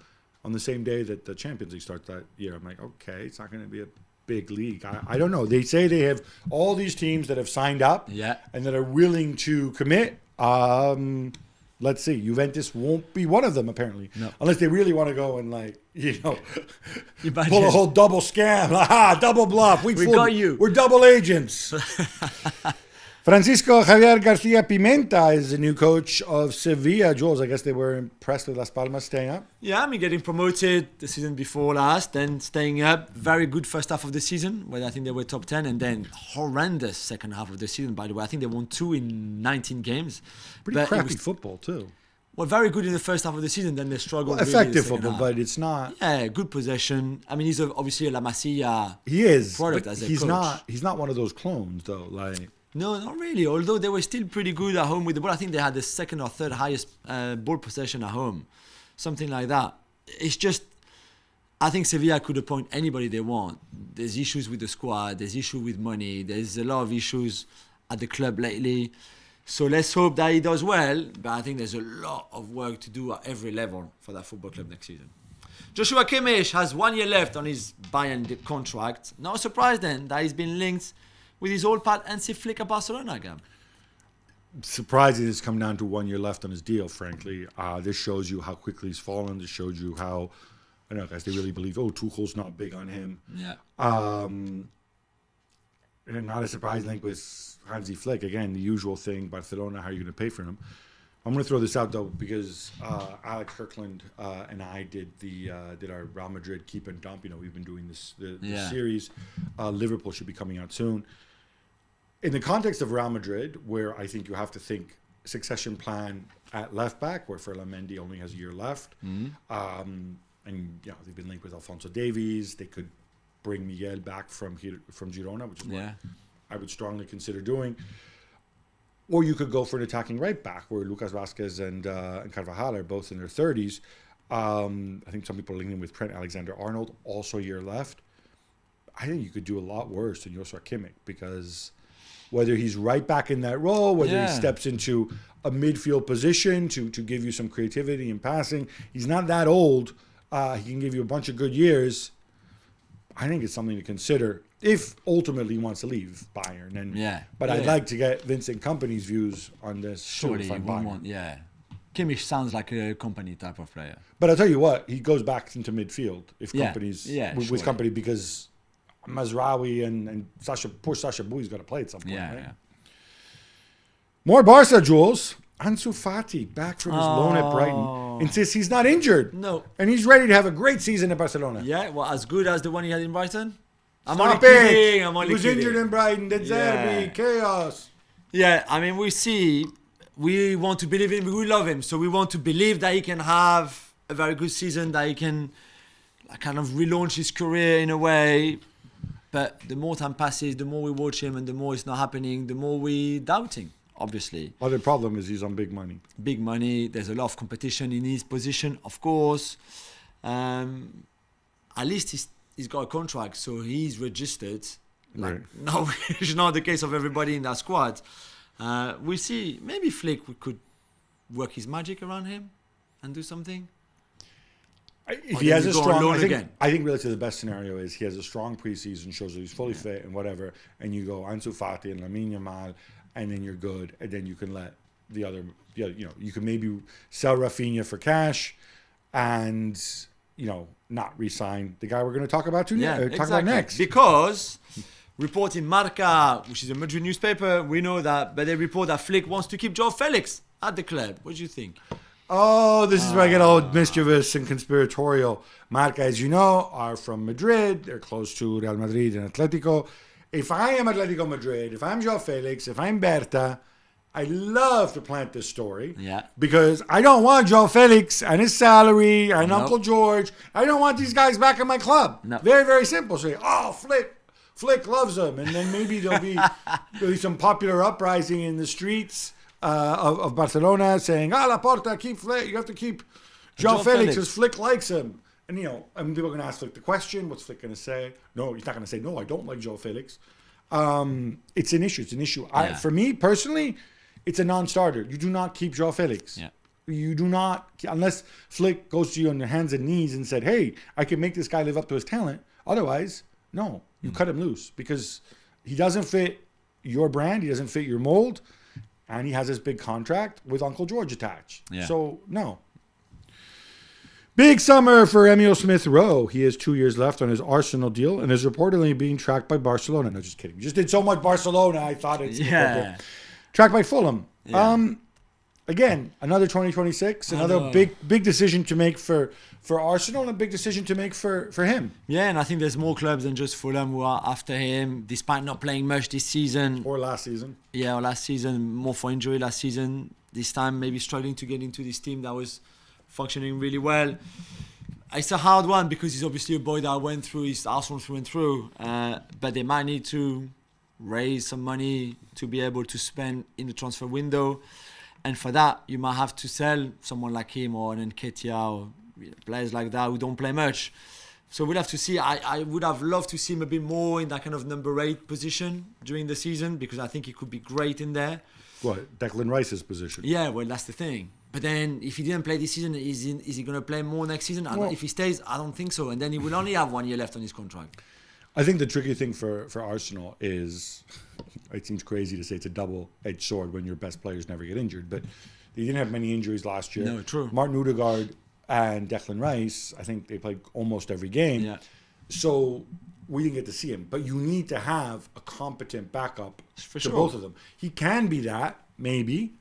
on the same day that the Champions League starts that year. I'm like, okay, it's not going to be a big league. I don't know. They say they have all these teams that have signed up and that are willing to commit. Let's see. Juventus won't be one of them, apparently. No. Unless they really want to go and, pull a whole double scam. Double bluff. We got you. We're double agents. Francisco Javier Garcia Pimenta is the new coach of Sevilla. Jules, I guess they were impressed with Las Palmas staying up. Yeah, getting promoted the season before last, then staying up. Very good first half of the season, where I think they were top 10, and then horrendous second half of the season, by the way. I think they won 2 in 19 games. Pretty crappy football, too. Well, very good in the first half of the season, then they struggled. Well, effective football, but it's not. Yeah, good possession. He's obviously a La Masia product as a coach. He's not one of those clones, though. No, not really. Although they were still pretty good at home with the ball. I think they had the second or third highest ball possession at home. Something like that. It's just, I think Sevilla could appoint anybody they want. There's issues with the squad. There's issues with money. There's a lot of issues at the club lately. So let's hope that he does well. But I think there's a lot of work to do at every level for that football club next season. Joshua Kimmich has 1 year left on his Bayern contract. No surprise then that he's been linked with his old pal Ansu Flick at Barcelona again. Surprising it's come down to 1 year left on his deal, frankly. This shows you how quickly he's fallen. This shows you how, I don't know, guys, they really believe, Tuchel's not big on him. Yeah. And not a surprise link with Hansi Flick. Again, the usual thing, Barcelona, how are you going to pay for him? I'm going to throw this out, though, because Alex Kirkland and I did our Real Madrid keep and dump. We've been doing this series. Liverpool should be coming out soon. In the context of Real Madrid, where I think you have to think succession plan at left back, where Ferland Mendy only has a year left, and they've been linked with Alphonso Davies. They could bring Miguel back from Girona, which is what I would strongly consider doing. Or you could go for an attacking right back, where Lucas Vazquez and Carvajal are both in their 30s. I think some people are linking with Trent Alexander-Arnold, also a year left. I think you could do a lot worse than Joshua Kimmich, because whether he's right back in that role, whether he steps into a midfield position to give you some creativity and passing, he's not that old. He can give you a bunch of good years. I think it's something to consider if ultimately he wants to leave Bayern. But I'd like to get Vincent Kompany's views on this. Surely he won't want, Kimmich sounds like a Kompany type of player. But I'll tell you what, he goes back into midfield if Kompany's with Kompany, because Mazraoui and poor Sasha Boui's got to play at some point. Right? More Barca, Jules. Ansu Fati back from his loan at Brighton insists he's not injured. No. And he's ready to have a great season at Barcelona. Yeah, well, as good as the one he had in Brighton. I'm only kidding. He was injured in Brighton. De Zerbi, chaos. Yeah, we want to believe in him. We love him. So we want to believe that he can have a very good season, that he can kind of relaunch his career in a way. But the more time passes, the more we watch him, and the more it's not happening, the more we doubting. Obviously, Other problem is he's on big money. big money. There's a lot of competition in his position, of course. At least he's got a contract, so he's registered. Right. No, it's not the case of everybody in that squad. We'll see. Maybe Flick could work his magic around him and do something. If he has a strong, again. I think really the best scenario is he has a strong preseason, shows that he's fully fit and whatever, and you go Ansu Fati and Lamine Yamal, and then you're good, and then you can let the other, you can maybe sell Rafinha for cash, and not re-sign the guy we're going to talk about about next. Because reporting Marca, which is a Madrid newspaper, we know that, but they report that Flick wants to keep Joao Felix at the club. What do you think? Oh, this is where I get all mischievous and conspiratorial. Marca, as you know, are from Madrid. They're close to Real Madrid and Atletico. If I am Atletico Madrid, if I'm Joao Felix, if I'm Berta, I love to plant this story. Yeah. Because I don't want Joao Felix and his salary and Uncle George. I don't want these guys back in my club. No. Very, very simple. Say, Flick loves them. And then maybe there'll be some popular uprising in the streets of Barcelona saying, Laporta, keep Flick. You have to keep Joao Felix because Flick likes him. And, people are going to ask Flick the question. What's Flick going to say? No, he's not going to say, no, I don't like Joao Felix. It's an issue. It's an issue. Yeah. For me, personally, it's a non-starter. You do not keep Joao Felix. Yeah. You do not, unless Flick goes to you on your hands and knees and said, hey, I can make this guy live up to his talent. Otherwise, no, you cut him loose because he doesn't fit your brand. He doesn't fit your mold. And he has this big contract with Uncle George attached. Yeah. So, no. Big summer for Emile Smith-Rowe. He has 2 years left on his Arsenal deal and is reportedly being tracked by Barcelona. No, just kidding. We just did so much Barcelona, I thought it's appropriate. Tracked by Fulham. Yeah. Again, another 2026, another big decision to make for Arsenal and a big decision to make for him. Yeah, and I think there's more clubs than just Fulham who are after him, despite not playing much this season. Or last season. Yeah, or last season, more for injury last season. This time, maybe struggling to get into this team that was functioning really well. It's a hard one because he's obviously a boy that went through his Arsenal through and through. But they might need to raise some money to be able to spend in the transfer window. And for that, you might have to sell someone like him or an Nketiah or players like that who don't play much. So we'll have to see. I would have loved to see him a bit more in that kind of number 8 position during the season because I think he could be great in there. What? Declan Rice's position? Yeah, well, that's the thing. But then if he didn't play this season, is he going to play more next season? If he stays, I don't think so. And then he will only have 1 year left on his contract. I think the tricky thing for Arsenal is, it seems crazy to say it's a double-edged sword when your best players never get injured, but they didn't have many injuries last year. No, true. Martin Odegaard and Declan Rice, I think they played almost every game. Yeah. So we didn't get to see him. But you need to have a competent backup to both of them. He can be that, maybe.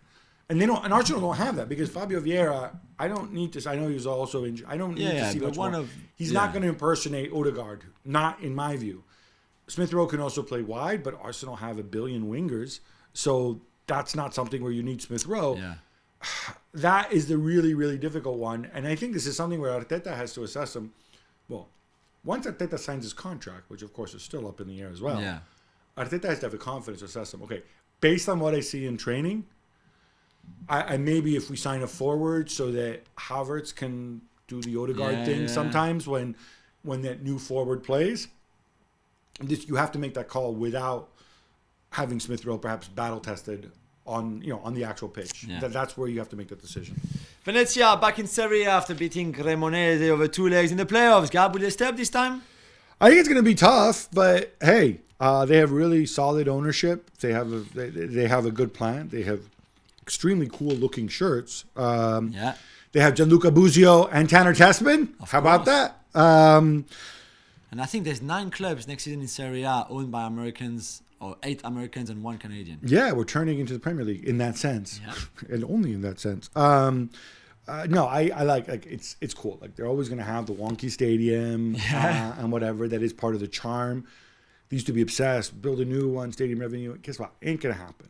And Arsenal don't have that because Fabio Vieira, I don't need to. I know he was also injured. I don't need to see much more. He's not going to impersonate Odegaard. Not in my view. Smith-Rowe can also play wide, but Arsenal have 1 billion wingers, so that's not something where you need Smith-Rowe. Yeah. That is the really, really difficult one, and I think this is something where Arteta has to assess him. Well, once Arteta signs his contract, which of course is still up in the air as well, Arteta has to have the confidence to assess him. Okay, based on what I see in training. I maybe if we sign a forward so that Havertz can do the Odegaard thing sometimes when that new forward plays. You have to make that call without having Smith-Rowe perhaps battle tested on the actual pitch. Yeah. That's where you have to make that decision. Venezia back in Serie A after beating Cremonese over 2 legs in the playoffs. Gab, will they step this time? I think it's going to be tough, but hey, they have really solid ownership. They have a good plan. They have extremely cool looking shirts. They have Gianluca Buzio and Tanner Tessman. How about that? And I think there's 9 clubs next season in Serie A owned by Americans, or 8 Americans and 1 Canadian. Yeah, we're turning into the Premier League in that sense, and only in that sense. No, I like it's cool. Like they're always going to have the wonky stadium and whatever. That is part of the charm. They used to be obsessed, build a new one, stadium revenue. Guess what? Ain't going to happen.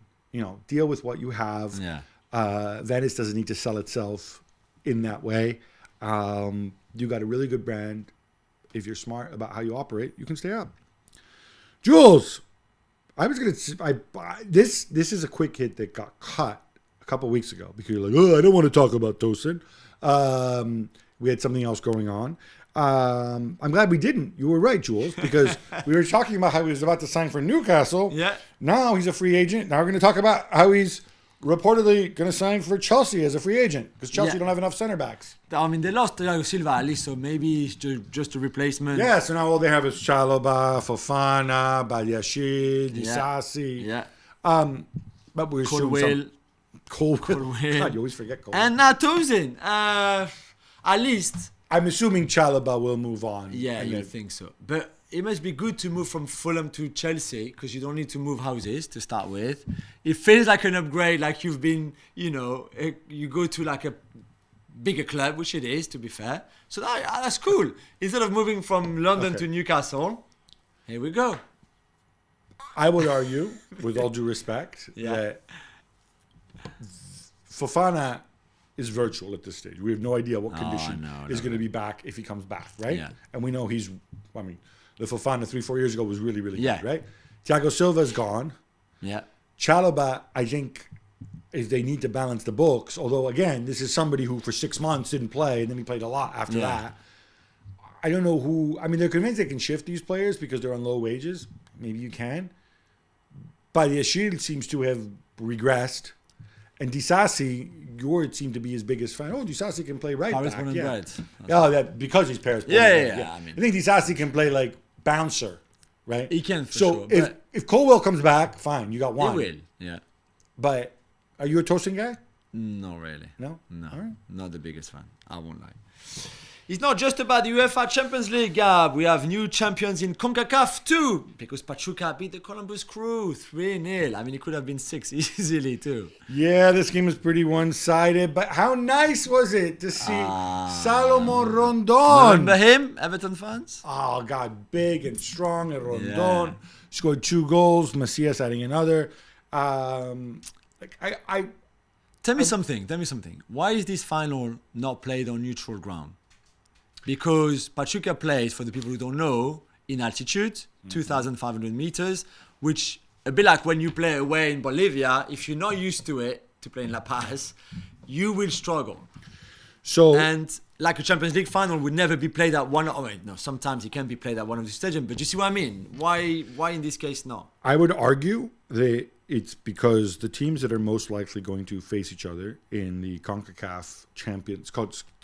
Deal with what you have. Yeah. Venice doesn't need to sell itself in that way. You got a really good brand. If you're smart about how you operate, you can stay up. Jules, this is a quick hit that got cut a couple weeks ago because you're like, oh, I don't want to talk about Tosin. We had something else going on. I'm glad we didn't. You were right, Jules, because we were talking about how he was about to sign for Newcastle. Yeah. Now he's a free agent. Now we're going to talk about how he's reportedly going to sign for Chelsea as a free agent because Chelsea don't have enough center backs. I mean, they lost Thiago Silva at least, so maybe it's just a replacement. Yeah, so now all they have is Chalobah, Fofana, Badiashile, Disasi. Yeah. But we're Colwill. Colwill. God, you always forget Colwill. And now Tosin. At least. I'm assuming Chalobah will move on. Yeah, you think so. But it must be good to move from Fulham to Chelsea because you don't need to move houses to start with. It feels like an upgrade, like you've been, you go to like a bigger club, which it is, to be fair. So that's cool. Instead of moving from London to Newcastle, here we go. I would argue, with all due respect, that Fofana is virtual at this stage. We have no idea what condition is going to be back if he comes back, right? Yeah. And we know the Fofana 3-4 years ago was really, really good, right? Thiago Silva is gone. Yeah. Chalobah, I think, if they need to balance the books, although, again, this is somebody who for 6 months didn't play, and then he played a lot after that. I don't know who... I mean, they're convinced they can shift these players because they're on low wages. Maybe you can. Badiashile seems to have regressed. And Disasi, Gord seemed to be his biggest fan. Oh, Disasi can play right Paris back. born and bred. That because he's Paris born and bred. I think Disasi can play like bouncer, right? He can for sure. So if Colwill comes back, fine, you got one. He will, yeah. But are you a Tosin guy? Not really. No? No. All right. Not the biggest fan. I won't lie. It's not just about the UEFA Champions League, Gab. We have new champions in CONCACAF too, because Pachuca beat the Columbus Crew 3-0. I mean, it could have been 6 easily too. Yeah, this game was pretty one-sided, but how nice was it to see Salomon Rondon? Remember him, Everton fans? Oh, God, big and strong, and Rondon scored 2 goals, Macias adding another. Tell me something. Why is this final not played on neutral ground? Because Pachuca plays, for the people who don't know, in altitude, 2,500 meters, which a bit like when you play away in Bolivia, if you're not used to it, to play in La Paz, you will struggle. And like a Champions League final would never be played at one. Sometimes it can be played at one of the stadiums, but you see what I mean? Why in this case not? I would argue that it's because the teams that are most likely going to face each other in the CONCACAF Champions,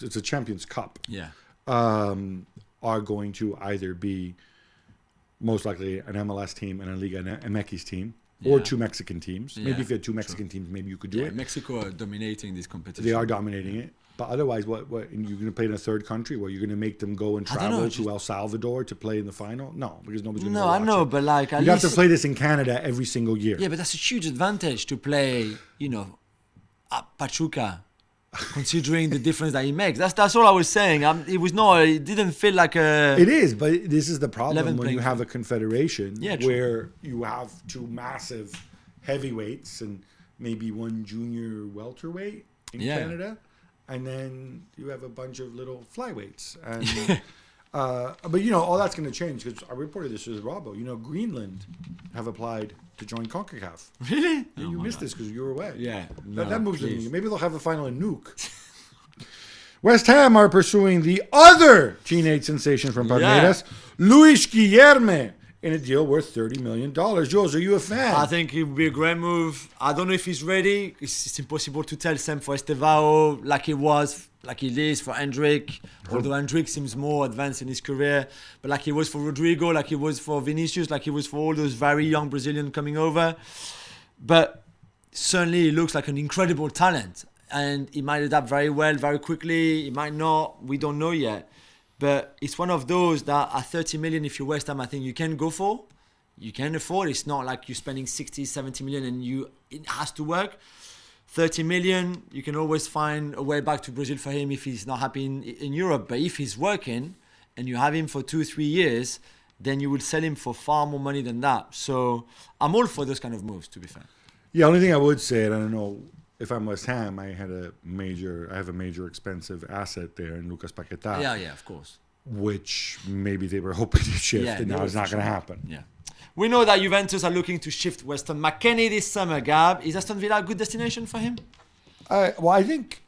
it's a Champions Cup. Yeah. Are going to either be most likely an MLS team and a Liga MX team, or 2 Mexican teams. Maybe if you had 2 Mexican teams, maybe you could do it. Mexico are dominating this competition. They are dominating it. But otherwise, what you're going to play in a third country where you're going to make them go and travel to El Salvador to play in the final? No, because nobody's going to watch it. But like you have to play this in Canada every single year. Yeah, but that's a huge advantage to play, at Pachuca. Considering the difference that he makes, that's all I was saying. It didn't feel like a. It is, but this is the problem when you have a confederation where you have 2 massive heavyweights and maybe 1 junior welterweight in Canada, and then you have a bunch of little flyweights. And but all that's going to change because I reported this with Robbo. Greenland have applied to join CONCACAF. Really? Yeah, you missed this because you were away. Yeah. That moves them. Maybe they'll have a final in Nuuk. West Ham are pursuing the other teenage sensation from Palmeiras, Luis Guilherme, in a deal worth $30 million. Jules, are you a fan? I think it would be a great move. I don't know if he's ready. It's impossible to tell. Same for Estevao, like it is for Hendrik. Although Hendrik seems more advanced in his career. But like he was for Rodrigo, like he was for Vinicius, like he was for all those very young Brazilians coming over. But certainly he looks like an incredible talent. And he might adapt very well, very quickly. He might not. We don't know yet. But it's one of those that at 30 million, if you're West Ham, I think you can go for. You can afford. It's not like you're spending 60, 70 million and it has to work. 30 million, you can always find a way back to Brazil for him if he's not happy in Europe. But if he's working and you have him for 2-3 years, then you would sell him for far more money than that. So I'm all for those kind of moves, to be fair. Yeah, only thing I would say, and I don't know, if I'm West Ham, I have a major expensive asset there in Lucas Paqueta. Yeah, of course. Which maybe they were hoping to shift, and now it's not going to happen. Yeah. We know that Juventus are looking to shift Weston McKennie this summer, Gab. Is Aston Villa a good destination for him? Well, I think,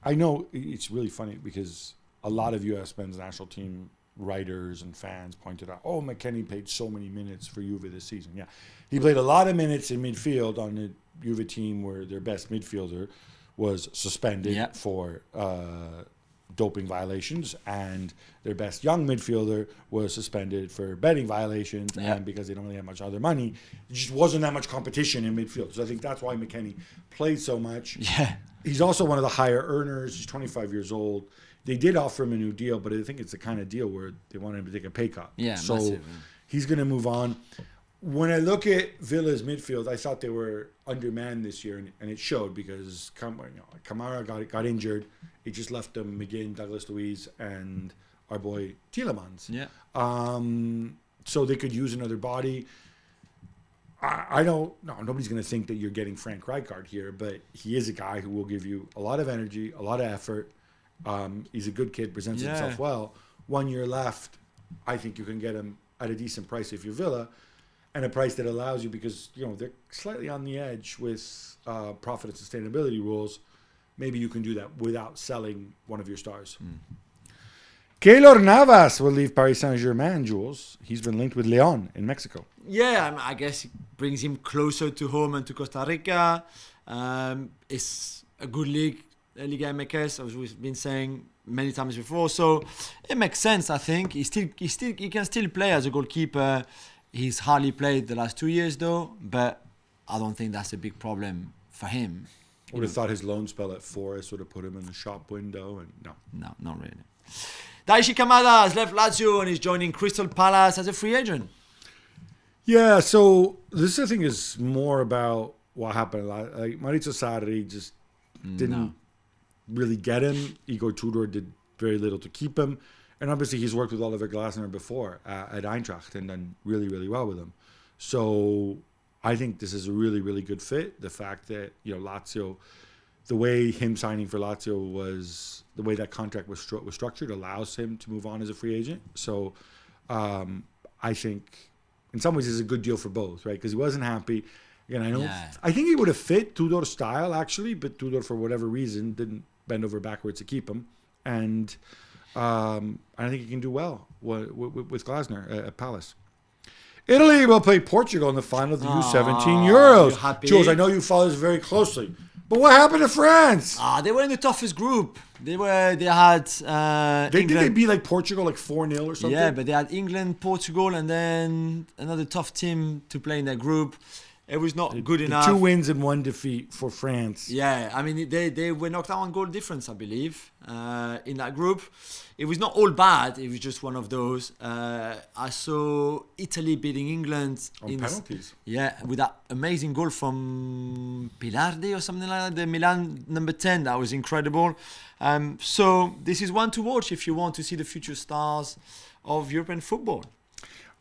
I know it's really funny because a lot of U.S. men's national team writers and fans pointed out, McKennie played so many minutes for Juve this season. Yeah, he played a lot of minutes in midfield on the Juve team where their best midfielder was suspended for doping violations, and their best young midfielder was suspended for betting violations, and because they don't really have much other money, it just wasn't that much competition in midfield. So I think that's why McKennie played so much. Yeah. He's also one of the higher earners. He's 25 years old. They did offer him a new deal, but I think it's the kind of deal where they wanted him to take a pay cut. Yeah, so massive. He's going to move on. When I look at Villa's midfield, I thought they were undermanned this year, and it showed because Kamara got injured. It just left them McGinn, Douglas Luiz, and our boy Tielemans. Yeah. So they could use another body. I don't know. Nobody's going to think that you're getting Frank Rijkaard here, but he is a guy who will give you a lot of energy, a lot of effort. He's a good kid, presents himself well. 1 year left. I think you can get him at a decent price if you're Villa, and a price that allows you, because they're slightly on the edge with profit and sustainability rules. Maybe you can do that without selling one of your stars. Keylor Navas will leave Paris Saint-Germain, Jules. He's been linked with Leon in Mexico. Yeah, I guess it brings him closer to home and to Costa Rica. It's a good league, Liga MX, as we've been saying many times before. So it makes sense, I think. He can still play as a goalkeeper. He's hardly played the last 2 years, though, but I don't think that's a big problem for him. I would have thought his loan spell at Forest would have put him in the shop window, and no. No, not really. Daichi Kamada has left Lazio and is joining Crystal Palace as a free agent. Yeah, so this, I think, is more about what happened. Like Maurizio Sarri just didn't really get him. Igor Tudor did very little to keep him. And obviously he's worked with Oliver Glasner before at Eintracht and done really, really well with him. So I think this is a really, really good fit. The fact that, Lazio, the way him signing for Lazio was, the way that contract was structured allows him to move on as a free agent. So I think in some ways it's a good deal for both, right? Because he wasn't happy. Again, I think he would have fit Tudor's style, actually, but Tudor, for whatever reason, didn't bend over backwards to keep him. And I think he can do well with Glasner at Palace. Italy will play Portugal in the final of the U17 Euros. Jules, I know you follow this very closely, but what happened to France? They were in the toughest group. They had Did they beat like Portugal like 4-0 or something? Yeah, but they had England, Portugal, and then another tough team to play in their group. It was not good enough. 2 wins and 1 defeat for France. Yeah, I mean, they were knocked out on goal difference, I believe, in that group. It was not all bad. It was just one of those. I saw Italy beating England on penalties. Yeah, with that amazing goal from Pilardi or something like that, the Milan number 10. That was incredible. So this is one to watch if you want to see the future stars of European football.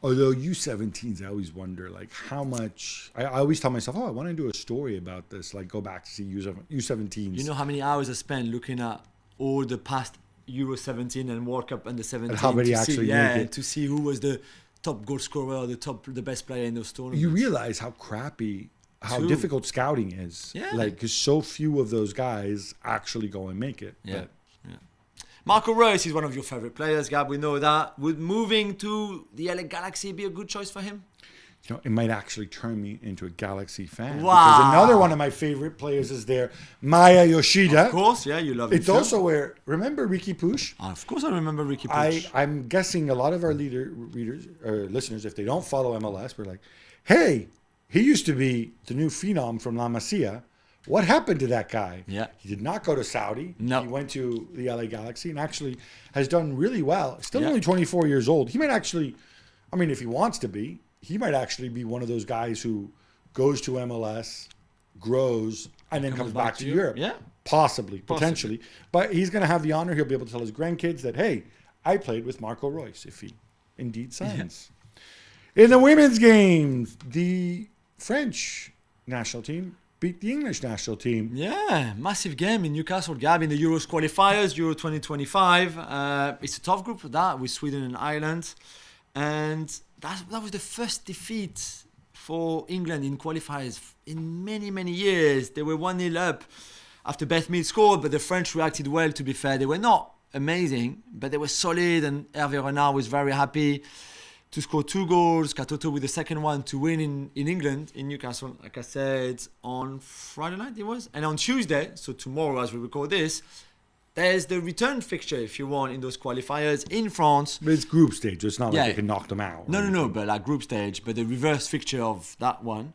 Although U17s, I always wonder, like, how much... I always tell myself, I want to do a story about this, like, go back to see U17s. You know how many hours I spent looking at all the past Euro 17 and World Cup under 17 and how many actually make it. To see who was the top goal scorer or the best player in those tournaments. You realize how difficult scouting is. Yeah. Like, because so few of those guys actually go and make it. Yeah. Marco Reus is one of your favorite players, Gab. We know that. Would moving to the LA Galaxy be a good choice for him? It might actually turn me into a Galaxy fan. Wow. Because another one of my favorite players is there, Maya Yoshida. Of course, yeah, you love it. It's also where, remember Ricky Puig? Of course I remember Ricky Puig. I'm guessing a lot of our listeners, if they don't follow MLS, we're like, hey, he used to be the new phenom from La Masia. What happened to that guy? Yeah. He did not go to Saudi. No. He went to the LA Galaxy and actually has done really well. Still only 24 years old. He might actually, if he wants to be, he might actually be one of those guys who goes to MLS, grows, and then comes back to Europe. Yeah. Possibly, potentially. But he's going to have the honor. He'll be able to tell his grandkids that, hey, I played with Marco Reus, if he indeed signs. Yeah. In the women's games, the French national team beat the English national team. Yeah, massive game in Newcastle, Gab, in the Euros qualifiers, Euro 2025. It's a tough group for that with Sweden and Ireland. And that was the first defeat for England in qualifiers in many, many years. They were 1-0 up after Beth Mead scored, but the French reacted well, to be fair. They were not amazing, but they were solid, and Hervé Renard was very happy to score 2 goals, Katoto with the second one to win in England, in Newcastle, like I said, on Friday night it was. And on Tuesday, so tomorrow as we record this, there's the return fixture, if you want, in those qualifiers in France. But it's group stage. It's not like Yeah. they can knock them out. No, but like group stage, but the reverse fixture of that one.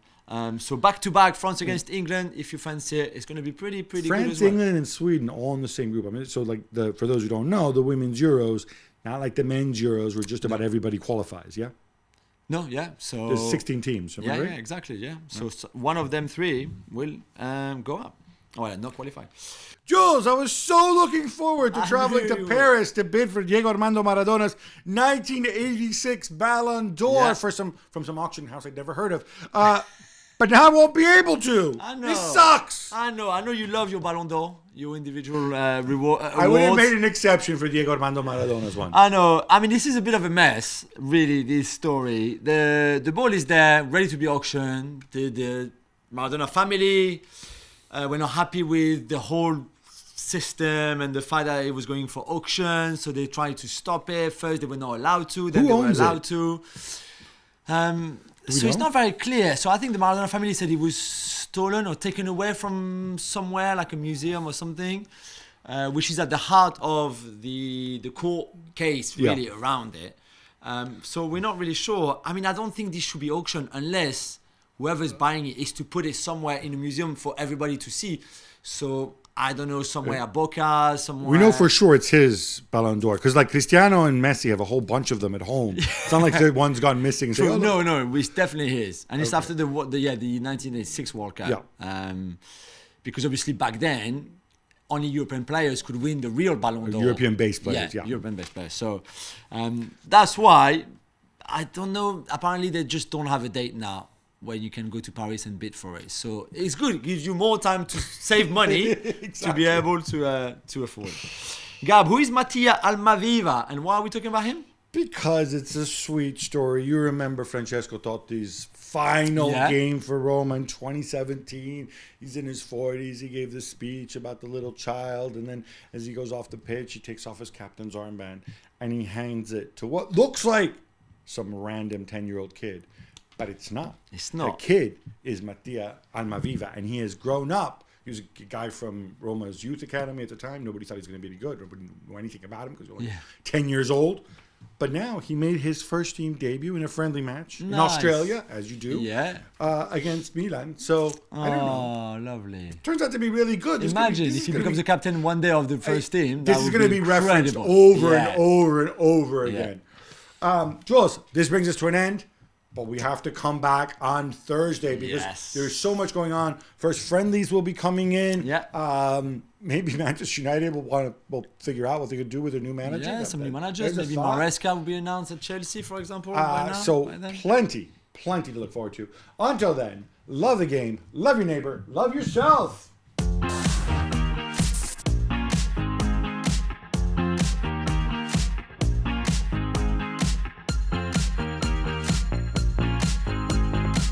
So back-to-back, France against England, if you fancy it, it's going to be pretty good France, as well. England, and Sweden all in the same group. I mean, so like for those who don't know, the women's Euros, not like the men's Euros, where just about everybody qualifies. Yeah, No, yeah. So there's 16 teams. Am I Yeah, right? yeah, exactly. Yeah. So one of them 3 will go up. Oh, well, not qualify. Jules, I was so looking forward to I traveling knew to you Paris to bid for Diego Armando Maradona's 1986 Ballon d'Or Yeah. from some auction house I'd never heard of. But now I won't be able to. I know. This sucks. I know you love your Ballon d'Or, your individual reward. I would have made an exception for Diego Armando Maradona's one. I know. I mean, this is a bit of a mess, really, this story. The ball is there, ready to be auctioned. The Maradona family were not happy with the whole system and the fact that it was going for auction, so they tried to stop it. First, they were not allowed to, then Who they were owns allowed it? to. So know? it's not very clear. So I think the Maradona family said it was stolen or taken away from somewhere, like a museum or something, which is at the heart of the court case, really, around it. So we're not really sure. I mean, I don't think this should be auctioned unless whoever's buying it is to put it somewhere in a museum for everybody to see. So I don't know, somewhere at Boca, somewhere. We know for sure it's his Ballon d'Or because like Cristiano and Messi have a whole bunch of them at home. It's not like the one's gone missing. And say, So, "Oh, look." no, it's definitely his, and it's after the 1986 World Cup. Yeah. Because obviously back then, only European players could win the real Ballon d'Or. European-based players, yeah. European-based players. So that's why I don't know. Apparently, they just don't have a date now where you can go to Paris and bid for it. So it's good. It gives you more time to save money to be able to afford. Gab, who is Mattia Almaviva, and why are we talking about him? Because it's a sweet story. You remember Francesco Totti's final game for Roma in 2017. He's in his 40s. He gave this speech about the little child. And then as he goes off the pitch, he takes off his captain's armband and he hands it to what looks like some random 10-year-old kid. But it's not. It's not. The kid is Mattia Almaviva, and he has grown up. He was a guy from Roma's youth academy at the time. Nobody thought he was going to be any good. Nobody knew anything about him because he was only 10 years old. But now he made his first team debut in a friendly match in Australia, as you do, against Milan. So, I don't know. Oh, lovely. Turns out to be really good. Imagine if he becomes the captain one day of the first team. This is going to be referenced over and over and over again. Jules, this brings us to an end. But we have to come back on Thursday because there's so much going on. First friendlies will be coming in. Maybe Manchester United will figure out what they could do with their new manager. Yeah, some new managers. Maybe Maresca will be announced at Chelsea, for example. Plenty to look forward to. Until then, love the game, love your neighbor, love yourself.